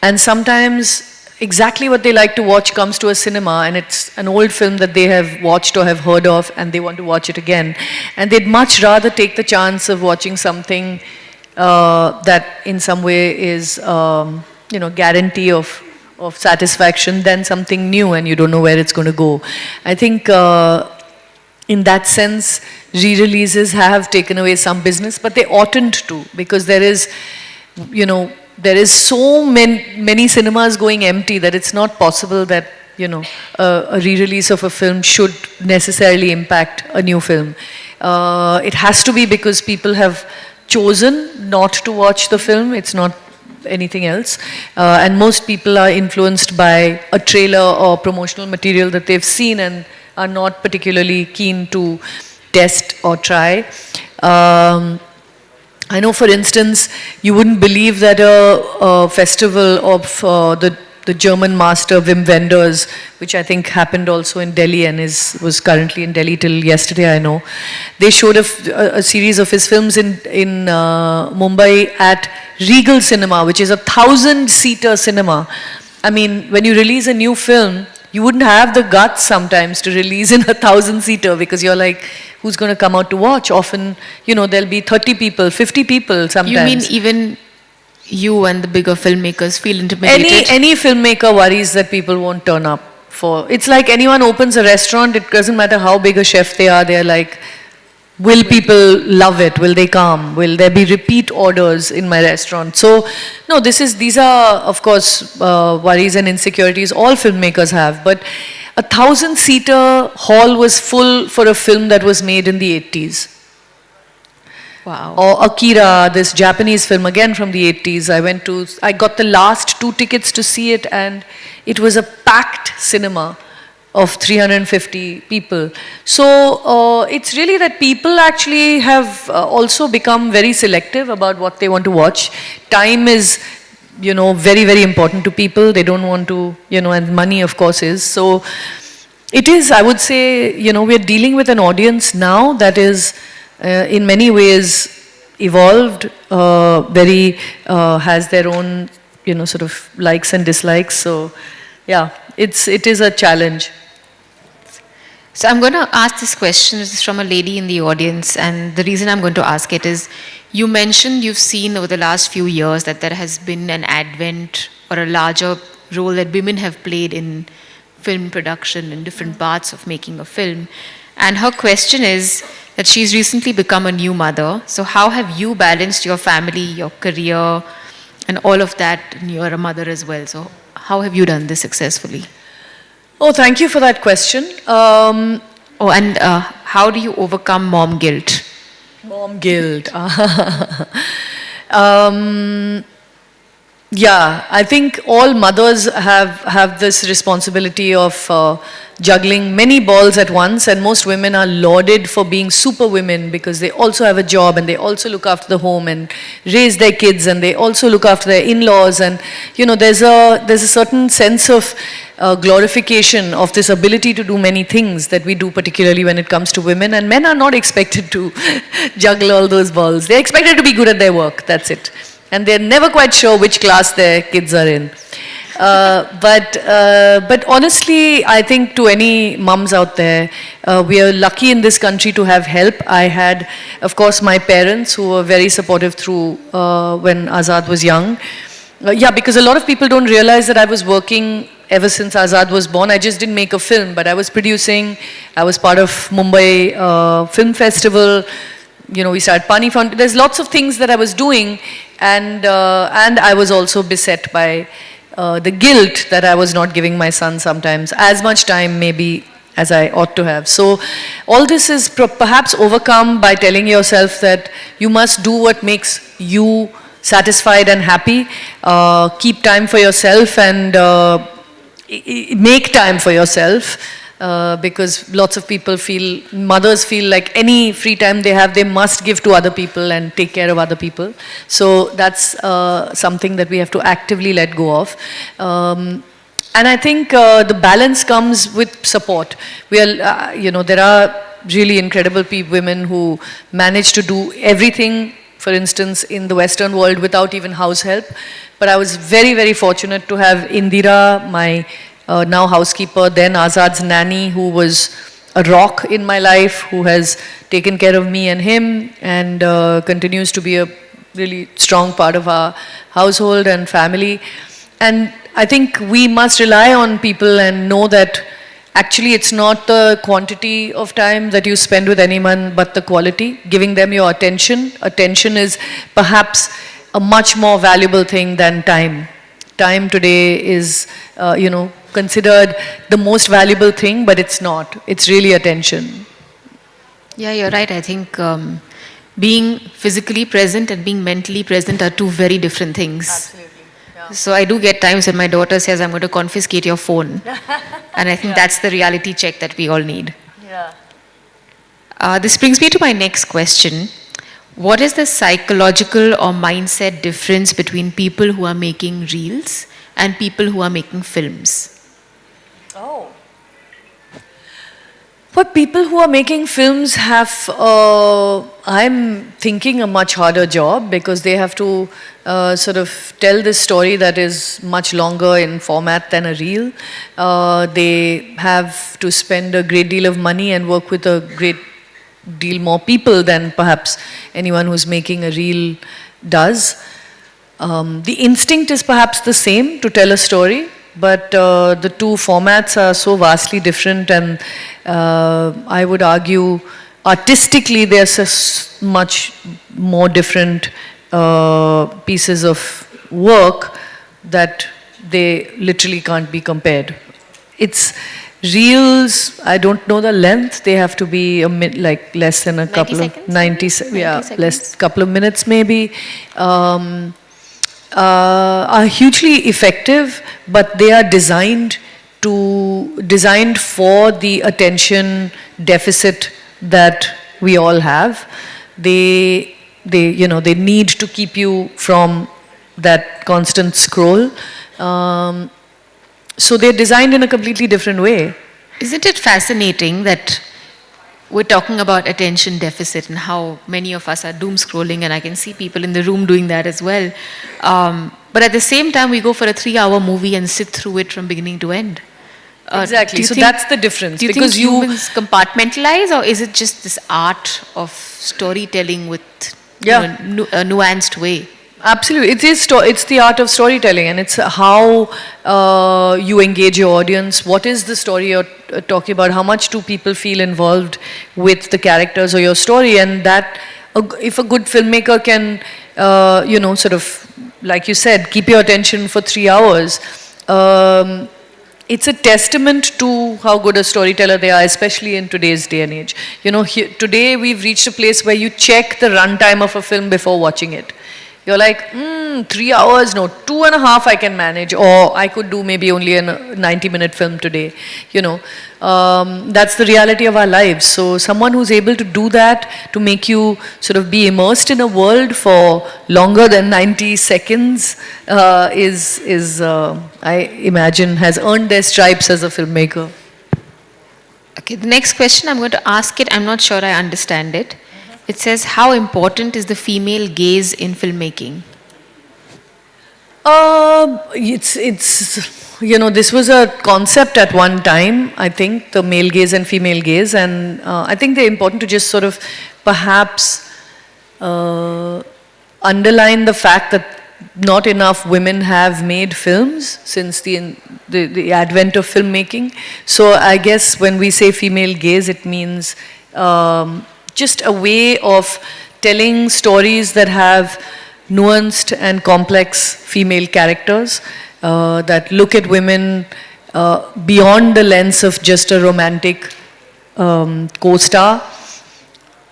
And sometimes exactly what they like to watch comes to a cinema, and it's an old film that they have watched or have heard of, and they want to watch it again. And they'd much rather take the chance of watching something that in some way is, guarantee of satisfaction than something new and you don't know where it's going to go. I think in that sense, re-releases have taken away some business, but they oughtn't to, because there is, there is so many cinemas going empty that it's not possible that, a re-release of a film should necessarily impact a new film. It has to be because people have chosen not to watch the film. It's not anything else. And most people are influenced by a trailer or promotional material that they've seen and are not particularly keen to test or try. I know, for instance, you wouldn't believe that a festival of the German master Wim Wenders, which I think happened also in Delhi and was currently in Delhi till yesterday, I know. They showed a series of his films in Mumbai at Regal Cinema, which is a 1,000-seater cinema. I mean, when you release a new film, you wouldn't have the guts sometimes to release in a 1,000-seater, because you're like, who's going to come out to watch? Often, there'll be 30 people, 50 people sometimes. You mean even you and the bigger filmmakers feel intimidated? Any filmmaker worries that people won't turn up for. It's like anyone opens a restaurant, it doesn't matter how big a chef they are, they're like, will people love it? Will they come? Will there be repeat orders in my restaurant? So, no, these are, of course, worries and insecurities all filmmakers have. But 1,000-seater hall was full for a film that was made in the 80s. Wow. Or Akira, this Japanese film again from the 80s. I got the last 2 tickets to see it, and it was a packed cinema of 350 people. So it's really that people actually have also become very selective about what they want to watch. Time is, very, very important to people. They don't want to, and money of course is. So it is, I would say, we're dealing with an audience now that is in many ways evolved, has their own, sort of likes and dislikes. So yeah, it is a challenge. So I'm going to ask this question. This is from a lady in the audience, and the reason I'm going to ask it is, you mentioned you've seen over the last few years that there has been an advent or a larger role that women have played in film production in different parts of making a film. And her question is that she's recently become a new mother. So how have you balanced your family, your career, and all of that? And you're a mother as well. So how have you done this successfully? Oh, thank you for that question. How do you overcome mom guilt? Mom guilt. Yeah, I think all mothers have this responsibility of juggling many balls at once, and most women are lauded for being super women because they also have a job and they also look after the home and raise their kids, and they also look after their in-laws, and there's a certain sense of glorification of this ability to do many things that we do, particularly when it comes to women, and men are not expected to juggle all those balls. They're expected to be good at their work, that's it. And they're never quite sure which class their kids are in. But honestly, I think to any mums out there, we are lucky in this country to have help. I had, of course, my parents who were very supportive through when Azad was young. Yeah, because a lot of people don't realize that I was working ever since Azad was born. I just didn't make a film, but I was producing. I was part of Mumbai Film Festival. We started Pani Foundation. There's lots of things that I was doing, and I was also beset by the guilt that I was not giving my son sometimes as much time maybe as I ought to have. So all this is perhaps overcome by telling yourself that you must do what makes you satisfied and happy. Keep time for yourself and make time for yourself. Because lots of people mothers feel like any free time they have, they must give to other people and take care of other people. So that's something that we have to actively let go of. And I think the balance comes with support. There are really incredible women who manage to do everything, for instance, in the Western world without even house help. But I was very, very fortunate to have Indira, my now housekeeper, then Azad's nanny, who was a rock in my life, who has taken care of me and him, and continues to be a really strong part of our household and family. And I think we must rely on people and know that actually it's not the quantity of time that you spend with anyone, but the quality, giving them your attention. Attention is perhaps a much more valuable thing than time. Time today is, considered the most valuable thing, but it's not. It's really attention. Yeah, you're right. I think being physically present and being mentally present are two very different things. Absolutely. Yeah. So I do get times when my daughter says, I'm going to confiscate your phone. And I think that's the reality check that we all need. Yeah. This brings me to my next question. What is the psychological or mindset difference between people who are making reels and people who are making films? Oh. But people who are making films have, I'm thinking, a much harder job because they have to sort of tell this story that is much longer in format than a reel. They have to spend a great deal of money and work with a great deal more people than perhaps anyone who's making a reel does. The instinct is perhaps the same to tell a story, but the two formats are so vastly different, and I would argue artistically they're so much more different pieces of work that they literally can't be compared. It's Reels, I don't know the length. They have to be like less than a 90 couple seconds, of 90, maybe? yeah, 90 less seconds. couple of minutes maybe. Are hugely effective, but they are designed for the attention deficit that we all have. They need to keep you from that constant scroll. So they're designed in a completely different way. Isn't it fascinating that we're talking about attention deficit and how many of us are doom scrolling, and I can see people in the room doing that as well. But at the same time, we go for a 3-hour movie and sit through it from beginning to end. Exactly. Do you So think- that's the difference. Do you because think humans compartmentalize, or is it just this art of storytelling with Yeah. a nuanced way? Absolutely, it's the art of storytelling, and it's how you engage your audience. What is the story you're talking about? How much do people feel involved with the characters or your story? And that, if a good filmmaker can, sort of, like you said, keep your attention for 3 hours. It's a testament to how good a storyteller they are, especially in today's day and age. Today we've reached a place where you check the runtime of a film before watching it. You're like, 3 hours, no, 2.5 I can manage, or I could do maybe only a 90-minute film today. That's the reality of our lives. So someone who's able to do that, to make you sort of be immersed in a world for longer than 90 seconds, I imagine, has earned their stripes as a filmmaker. Okay, the next question, I'm going to ask it. I'm not sure I understand it. It says, how important is the female gaze in filmmaking? This was a concept at one time, I think, the male gaze and female gaze, and I think they're important to just sort of perhaps underline the fact that not enough women have made films since the advent of filmmaking. So I guess when we say female gaze, it means just a way of telling stories that have nuanced and complex female characters that look at women beyond the lens of just a romantic co-star.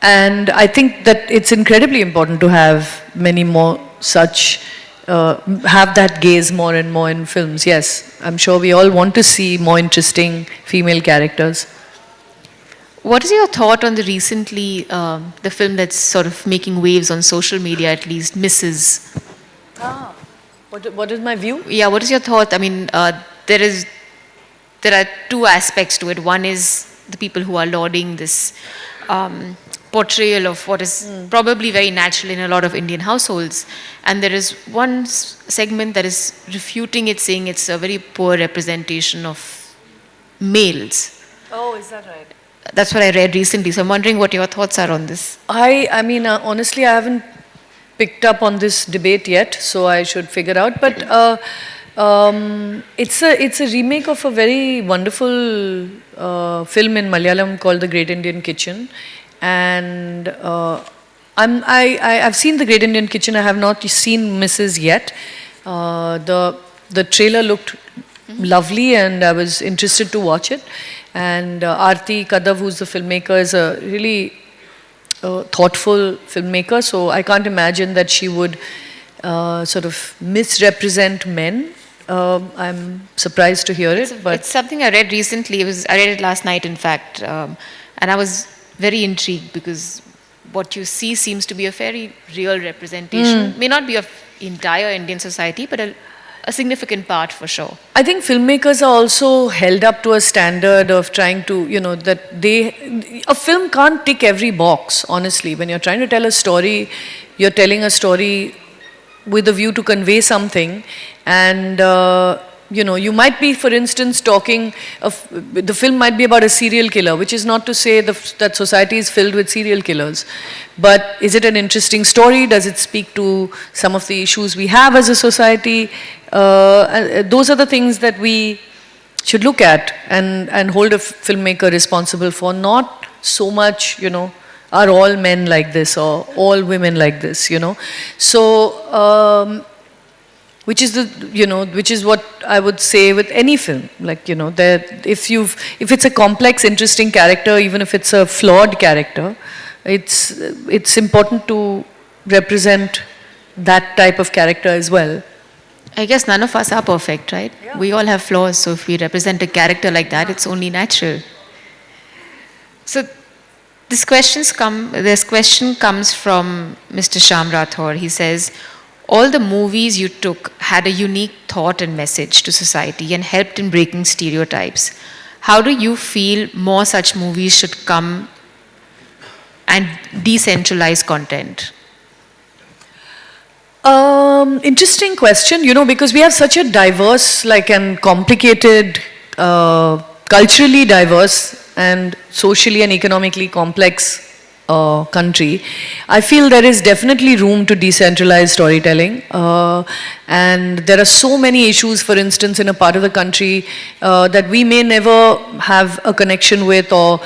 And I think that it's incredibly important to have many more such, have that gaze more and more in films. Yes, I'm sure we all want to see more interesting female characters. What is your thought on the recently, the film that's sort of making waves on social media at least, Mrs.? What is my view? Yeah, what is your thought? I mean, there are two aspects to it. One is the people who are lauding this portrayal of what is probably very natural in a lot of Indian households. And there is one segment that is refuting it, saying it's a very poor representation of males. Oh, is that right? That's what I read recently. So I'm wondering what your thoughts are on this. I mean, honestly, I haven't picked up on this debate yet, so I should figure out. But it's a remake of a very wonderful film in Malayalam called The Great Indian Kitchen, and I've seen The Great Indian Kitchen. I have not seen Mrs. yet. The trailer looked lovely, and I was interested to watch it. And Aarti Kadav, who's the filmmaker, is a really thoughtful filmmaker. So I can't imagine that she would sort of misrepresent men. I'm surprised to hear it, but It's something I read recently. I read it last night, in fact, and I was very intrigued because what you see seems to be a very real representation. May not be of entire Indian society, but a significant part for sure. I think filmmakers are also held up to a standard of trying to, a film can't tick every box, honestly. When you're trying to tell a story, you're telling a story with a view to convey something, and you might be, for instance, talking of, the film might be about a serial killer, which is not to say that society is filled with serial killers. But is it an interesting story? Does it speak to some of the issues we have as a society? Those are the things that we should look at and hold a filmmaker responsible for. Not so much, are all men like this or all women like this, So which is which is what I would say with any film. Like, that if it's a complex, interesting character, even if it's a flawed character, it's important to represent that type of character as well. I guess none of us are perfect, right? Yeah. We all have flaws, so if we represent a character like that, it's only natural. So this question comes from Mr. Sham Rathore. He says, all the movies you took had a unique thought and message to society and helped in breaking stereotypes. How do you feel more such movies should come and decentralize content? Interesting question, because we have such a diverse, and complicated, culturally diverse and socially and economically complex country. I feel there is definitely room to decentralize storytelling. And there are so many issues, for instance, in a part of the country that we may never have a connection with or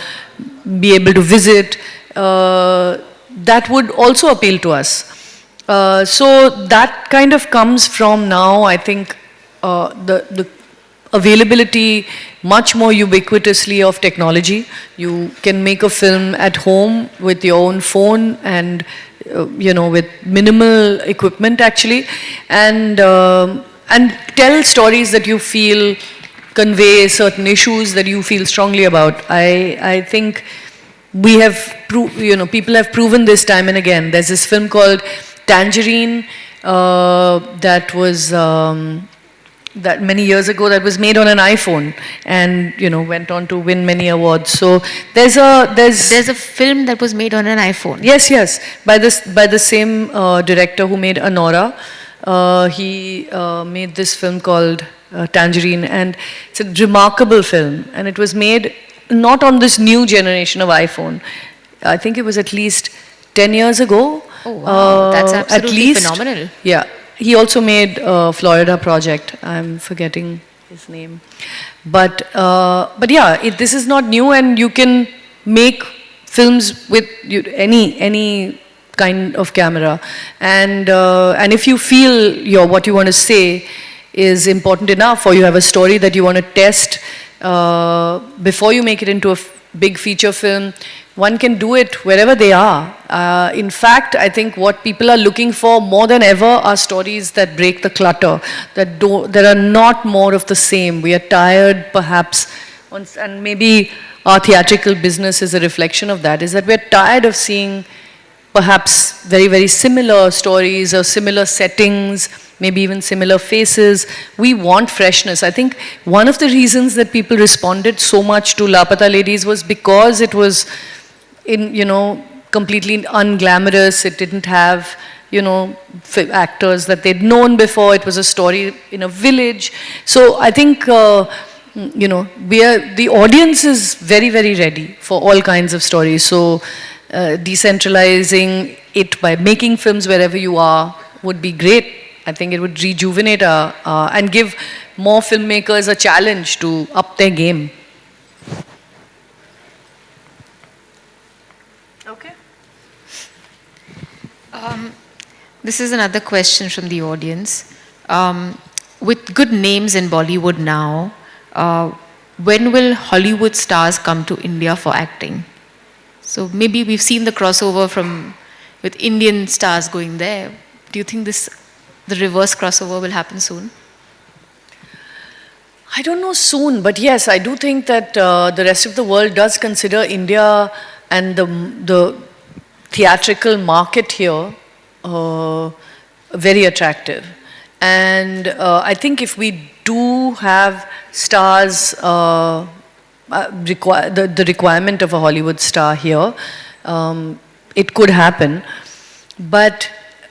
be able to visit, that would also appeal to us. So that kind of comes from now, I think, the availability much more ubiquitously of technology. You can make a film at home with your own phone and, with minimal equipment actually, and tell stories that you feel convey certain issues that you feel strongly about. I think we have, people have proven this time and again. There's this film called Tangerine, that was that many years ago, that was made on an iPhone and went on to win many awards. So there's a film that was made on an iPhone. Yes, by the same director who made Anora. He made this film called Tangerine, and it's a remarkable film, and it was made not on this new generation of iPhone. I think it was at least 10 years ago. Oh, wow. That's absolutely phenomenal. Yeah. He also made Florida Project. I'm forgetting his name. But yeah, this is not new, and you can make films with any kind of camera. And if you feel what you want to say is important enough, or you have a story that you want to test before you make it into a big feature film, one can do it wherever they are. In fact, I think what people are looking for more than ever are stories that break the clutter, that are not more of the same. We are tired, perhaps, and maybe our theatrical business is a reflection of that, is that we're tired of seeing perhaps very, very similar stories or similar settings, maybe even similar faces. We want freshness. I think one of the reasons that people responded so much to Lapata Ladies was because it was completely unglamorous. It didn't have, actors that they'd known before. It was a story in a village. So I think, the audience is very, very ready for all kinds of stories. So decentralizing it by making films wherever you are would be great. I think it would rejuvenate and give more filmmakers a challenge to up their game. Okay. This is another question from the audience. With good names in Bollywood now, when will Hollywood stars come to India for acting? So maybe we've seen the crossover with Indian stars going there. Do you think the reverse crossover will happen soon? I don't know soon, but yes, I do think that the rest of the world does consider India and the theatrical market here very attractive. And I think if we do have stars, the requirement of a Hollywood star here, it could happen. But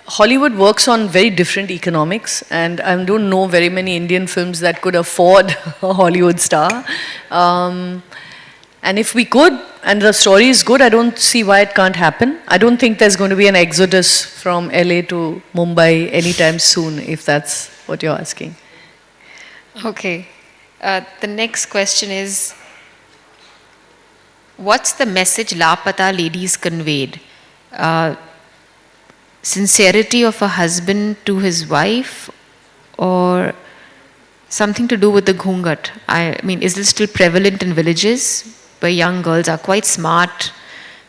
Hollywood works on very different economics, and I don't know very many Indian films that could afford a Hollywood star. And if we could, and the story is good, I don't see why it can't happen. I don't think there's going to be an exodus from LA to Mumbai anytime soon, if that's what you're asking. Okay. The next question is, what's the message Lapata Ladies conveyed? Sincerity of a husband to his wife, or something to do with the ghungat? I mean, is this still prevalent in villages where young girls are quite smart,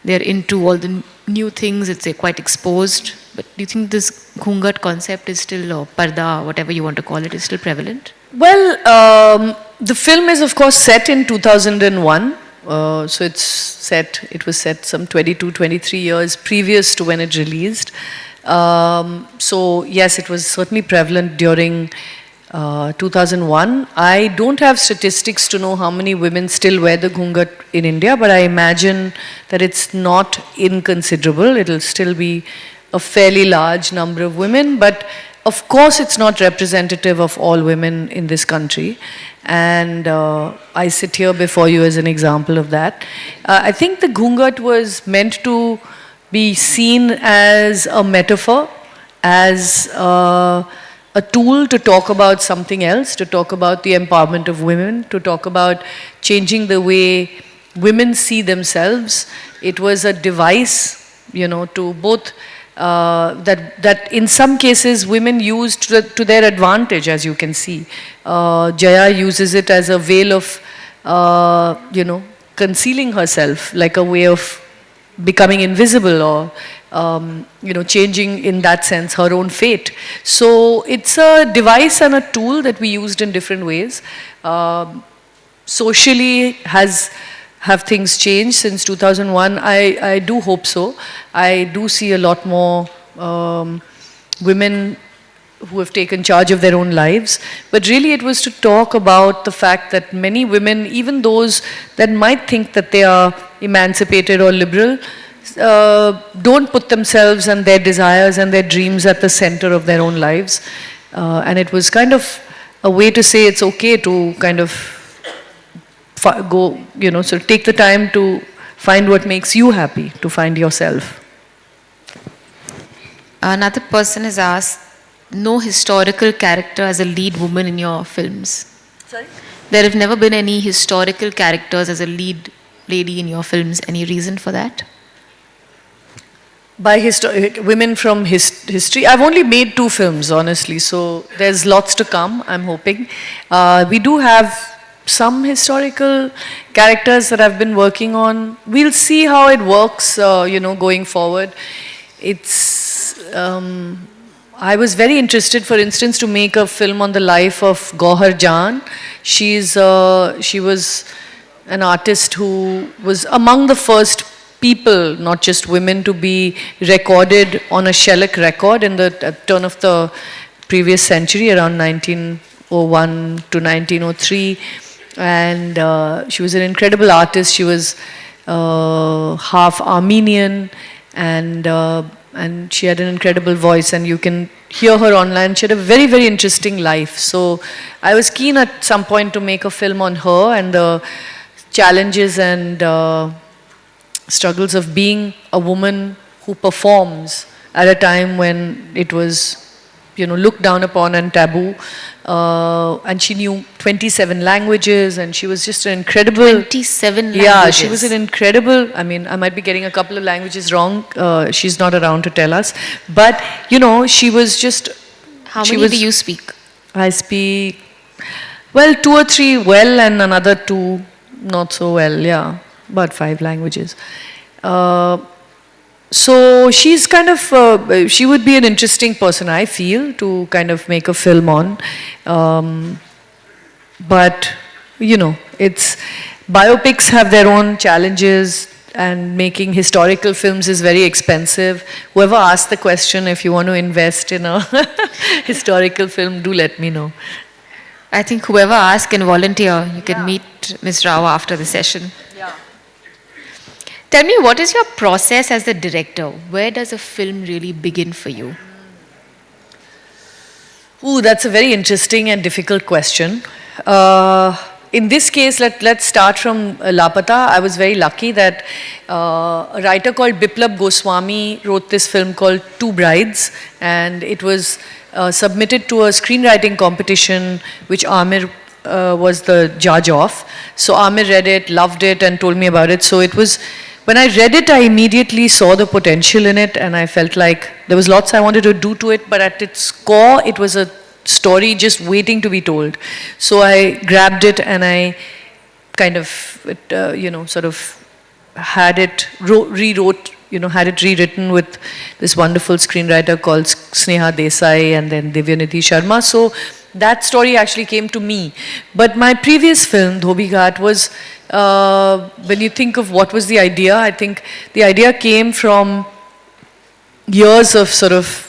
they're into all the new things, they're quite exposed? But do you think this ghungat concept is still, or parda, whatever you want to call it, is still prevalent? Well, the film is of course set in 2001. So it was set some 22, 23 years previous to when it released. So yes, it was certainly prevalent during 2001. I don't have statistics to know how many women still wear the ghungat in India, but I imagine that it's not inconsiderable. It'll still be a fairly large number of women, but of course it's not representative of all women in this country. And I sit here before you as an example of that. I think the ghungat was meant to be seen as a metaphor, as a tool to talk about something else, to talk about the empowerment of women, to talk about changing the way women see themselves. It was a device, to both that in some cases women used to their advantage, as you can see. Jaya uses it as a veil of, concealing herself, like a way of becoming invisible, or changing in that sense her own fate. So it's a device and a tool that we used in different ways. Socially have things changed since 2001? I do hope so. I do see a lot more women who have taken charge of their own lives. But really it was to talk about the fact that many women, even those that might think that they are emancipated or liberal, don't put themselves and their desires and their dreams at the center of their own lives. And it was kind of a way to say it's okay to kind of go, so take the time to find what makes you happy, to find yourself. Another person has asked, no historical character as a lead woman in your films. Sorry? There have never been any historical characters as a lead lady in your films. Any reason for that? By women from history, I've only made 2 films, honestly, so there's lots to come, I'm hoping. We do have some historical characters that I've been working on. We'll see how it works, going forward. I was very interested, for instance, to make a film on the life of Gauhar Jaan. She was an artist who was among the first people, not just women, to be recorded on a shellac record in the turn of the previous century, around 1901 to 1903. And she was an incredible artist. She was half Armenian, and she had an incredible voice, and you can hear her online. She had a very, very interesting life. So I was keen at some point to make a film on her and the challenges and struggles of being a woman who performs at a time when it was, looked down upon and taboo. And she knew 27 languages, and she was just an incredible... 27 languages? Yeah, she was an incredible... I mean, I might be getting a couple of languages wrong. She's not around to tell us. But, she was just... How many do you speak? I speak, 2 or 3 well, and another 2 not so well, yeah. About 5 languages. So she's kind of, she would be an interesting person, I feel, to kind of make a film on. But, biopics have their own challenges, and making historical films is very expensive. Whoever asked the question, if you want to invest in a historical film, do let me know. I think whoever asks can volunteer. You can meet Ms. Rao after the session. Yeah. Tell me, what is your process as the director? Where does a film really begin for you? Ooh, that's a very interesting and difficult question. In this case, let's start from Lapata. I was very lucky that a writer called Biplab Goswami wrote this film called Two Brides, and it was submitted to a screenwriting competition which Amir was the judge of. So Amir read it, loved it, and told me about it. So it was, when I read it, I immediately saw the potential in it, and I felt like there was lots I wanted to do to it, but at its core, it was a story just waiting to be told. So I grabbed it and I kind of, sort of had it, rewrote, had it rewritten with this wonderful screenwriter called Sneha Desai and then Divyanidhi Sharma. So that story actually came to me. But my previous film, Dhobi Ghat, was, when you think of what was the idea, I think the idea came from years of sort of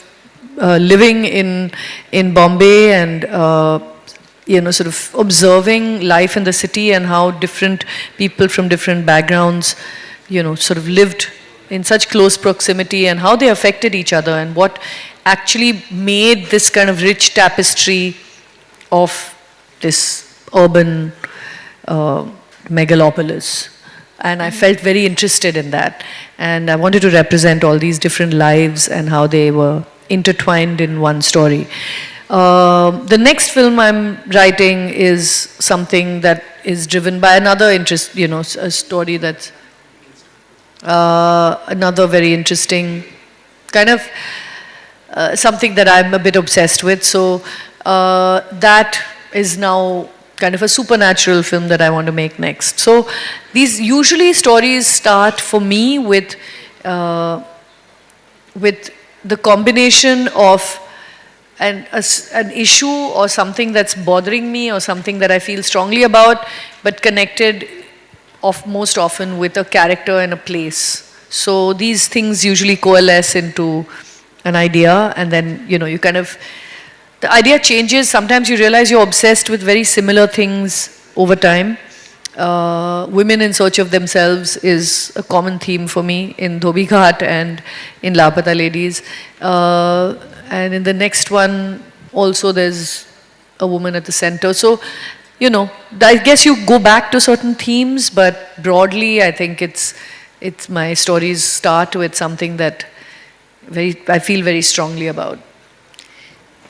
living in Bombay and sort of observing life in the city and how different people from different backgrounds, sort of lived in such close proximity and how they affected each other and what actually made this kind of rich tapestry of this urban megalopolis. And I felt very interested in that. And I wanted to represent all these different lives and how they were intertwined in one story. The next film I'm writing is something that is driven by another interest, a story that's another very interesting kind of something that I'm a bit obsessed with. So that is now kind of a supernatural film that I want to make next. So these usually stories start for me with the combination of an issue or something that's bothering me or something that I feel strongly about, but connected most often with a character and a place. So these things usually coalesce into an idea, and then you kind of, the idea changes. Sometimes you realize you're obsessed with very similar things over time. Women in search of themselves is a common theme for me in Dhobi Ghat and in Lapata Ladies. And in the next one also there's a woman at the center. So, I guess you go back to certain themes, but broadly I think it's my stories start with something that I feel very strongly about.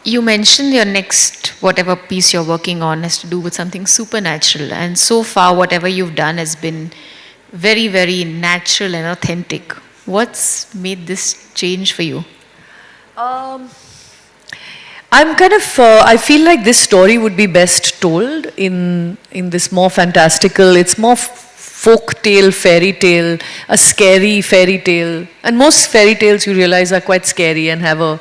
You mentioned your next, whatever piece you're working on has to do with something supernatural. And so far, whatever you've done has been very, very natural and authentic. What's made this change for you? I'm kind of, I feel like this story would be best told in this more fantastical, it's more folk tale, fairy tale, a scary fairy tale. And most fairy tales you realize are quite scary and have a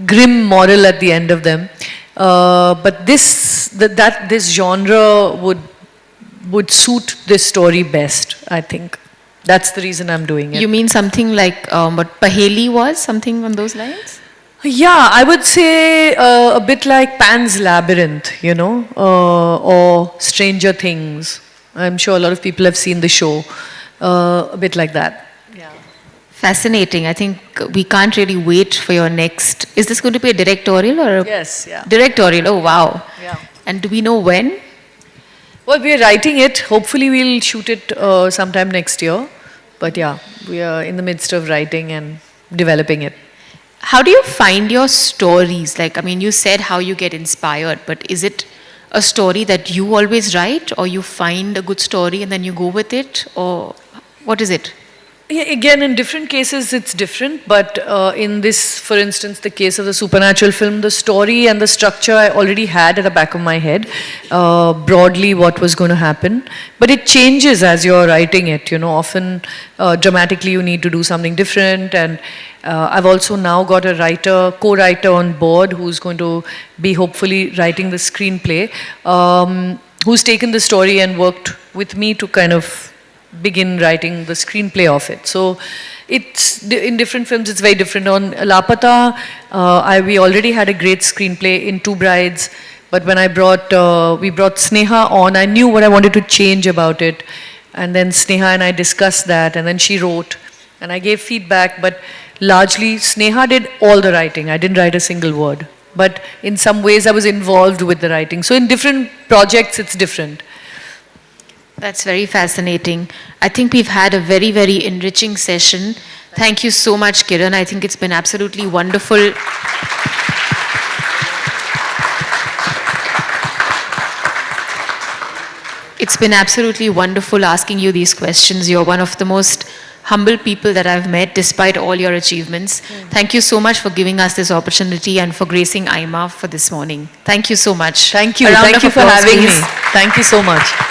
grim moral at the end of them. But this genre would suit this story best, I think. That's the reason I'm doing it. You mean something like what Paheli was, something on those lines? Yeah, I would say a bit like Pan's Labyrinth, or Stranger Things. I'm sure a lot of people have seen the show. A bit like that. Yeah. Fascinating. I think we can't really wait for your next. Is this going to be a directorial or a Yes, yeah. Directorial. Oh, wow. Yeah. And do we know when? Well, we are writing it. Hopefully, we'll shoot it sometime next year. But yeah, we are in the midst of writing and developing it. How do you find your stories? Like, I mean, you said how you get inspired, but is it a story that you always write, or you find a good story and then you go with it, or what is it? Yeah, again, in different cases, it's different. But in this, for instance, the case of the supernatural film, the story and the structure I already had at the back of my head, broadly what was going to happen. But it changes as you're writing it. Often dramatically you need to do something different. And I've also now got a co-writer on board who's going to be hopefully writing the screenplay, who's taken the story and worked with me to kind of begin writing the screenplay of it. So it's in different films it's very different. On Lapata, we already had a great screenplay in Two Brides, but when we brought Sneha on, I knew what I wanted to change about it, and then Sneha and I discussed that, and then she wrote and I gave feedback, but largely Sneha did all the writing. I didn't write a single word, but in some ways I was involved with the writing. So in different projects it's different. That's very fascinating. I think we've had a very, very enriching session. Thank you so much, Kiran. I think it's been absolutely wonderful. It's been absolutely wonderful asking you these questions. You're one of the most humble people that I've met despite all your achievements. Thank you so much for giving us this opportunity and for gracing IMA for this morning. Thank you so much. Thank you. A round Thank of you for applause, having please. me. Thank you so much.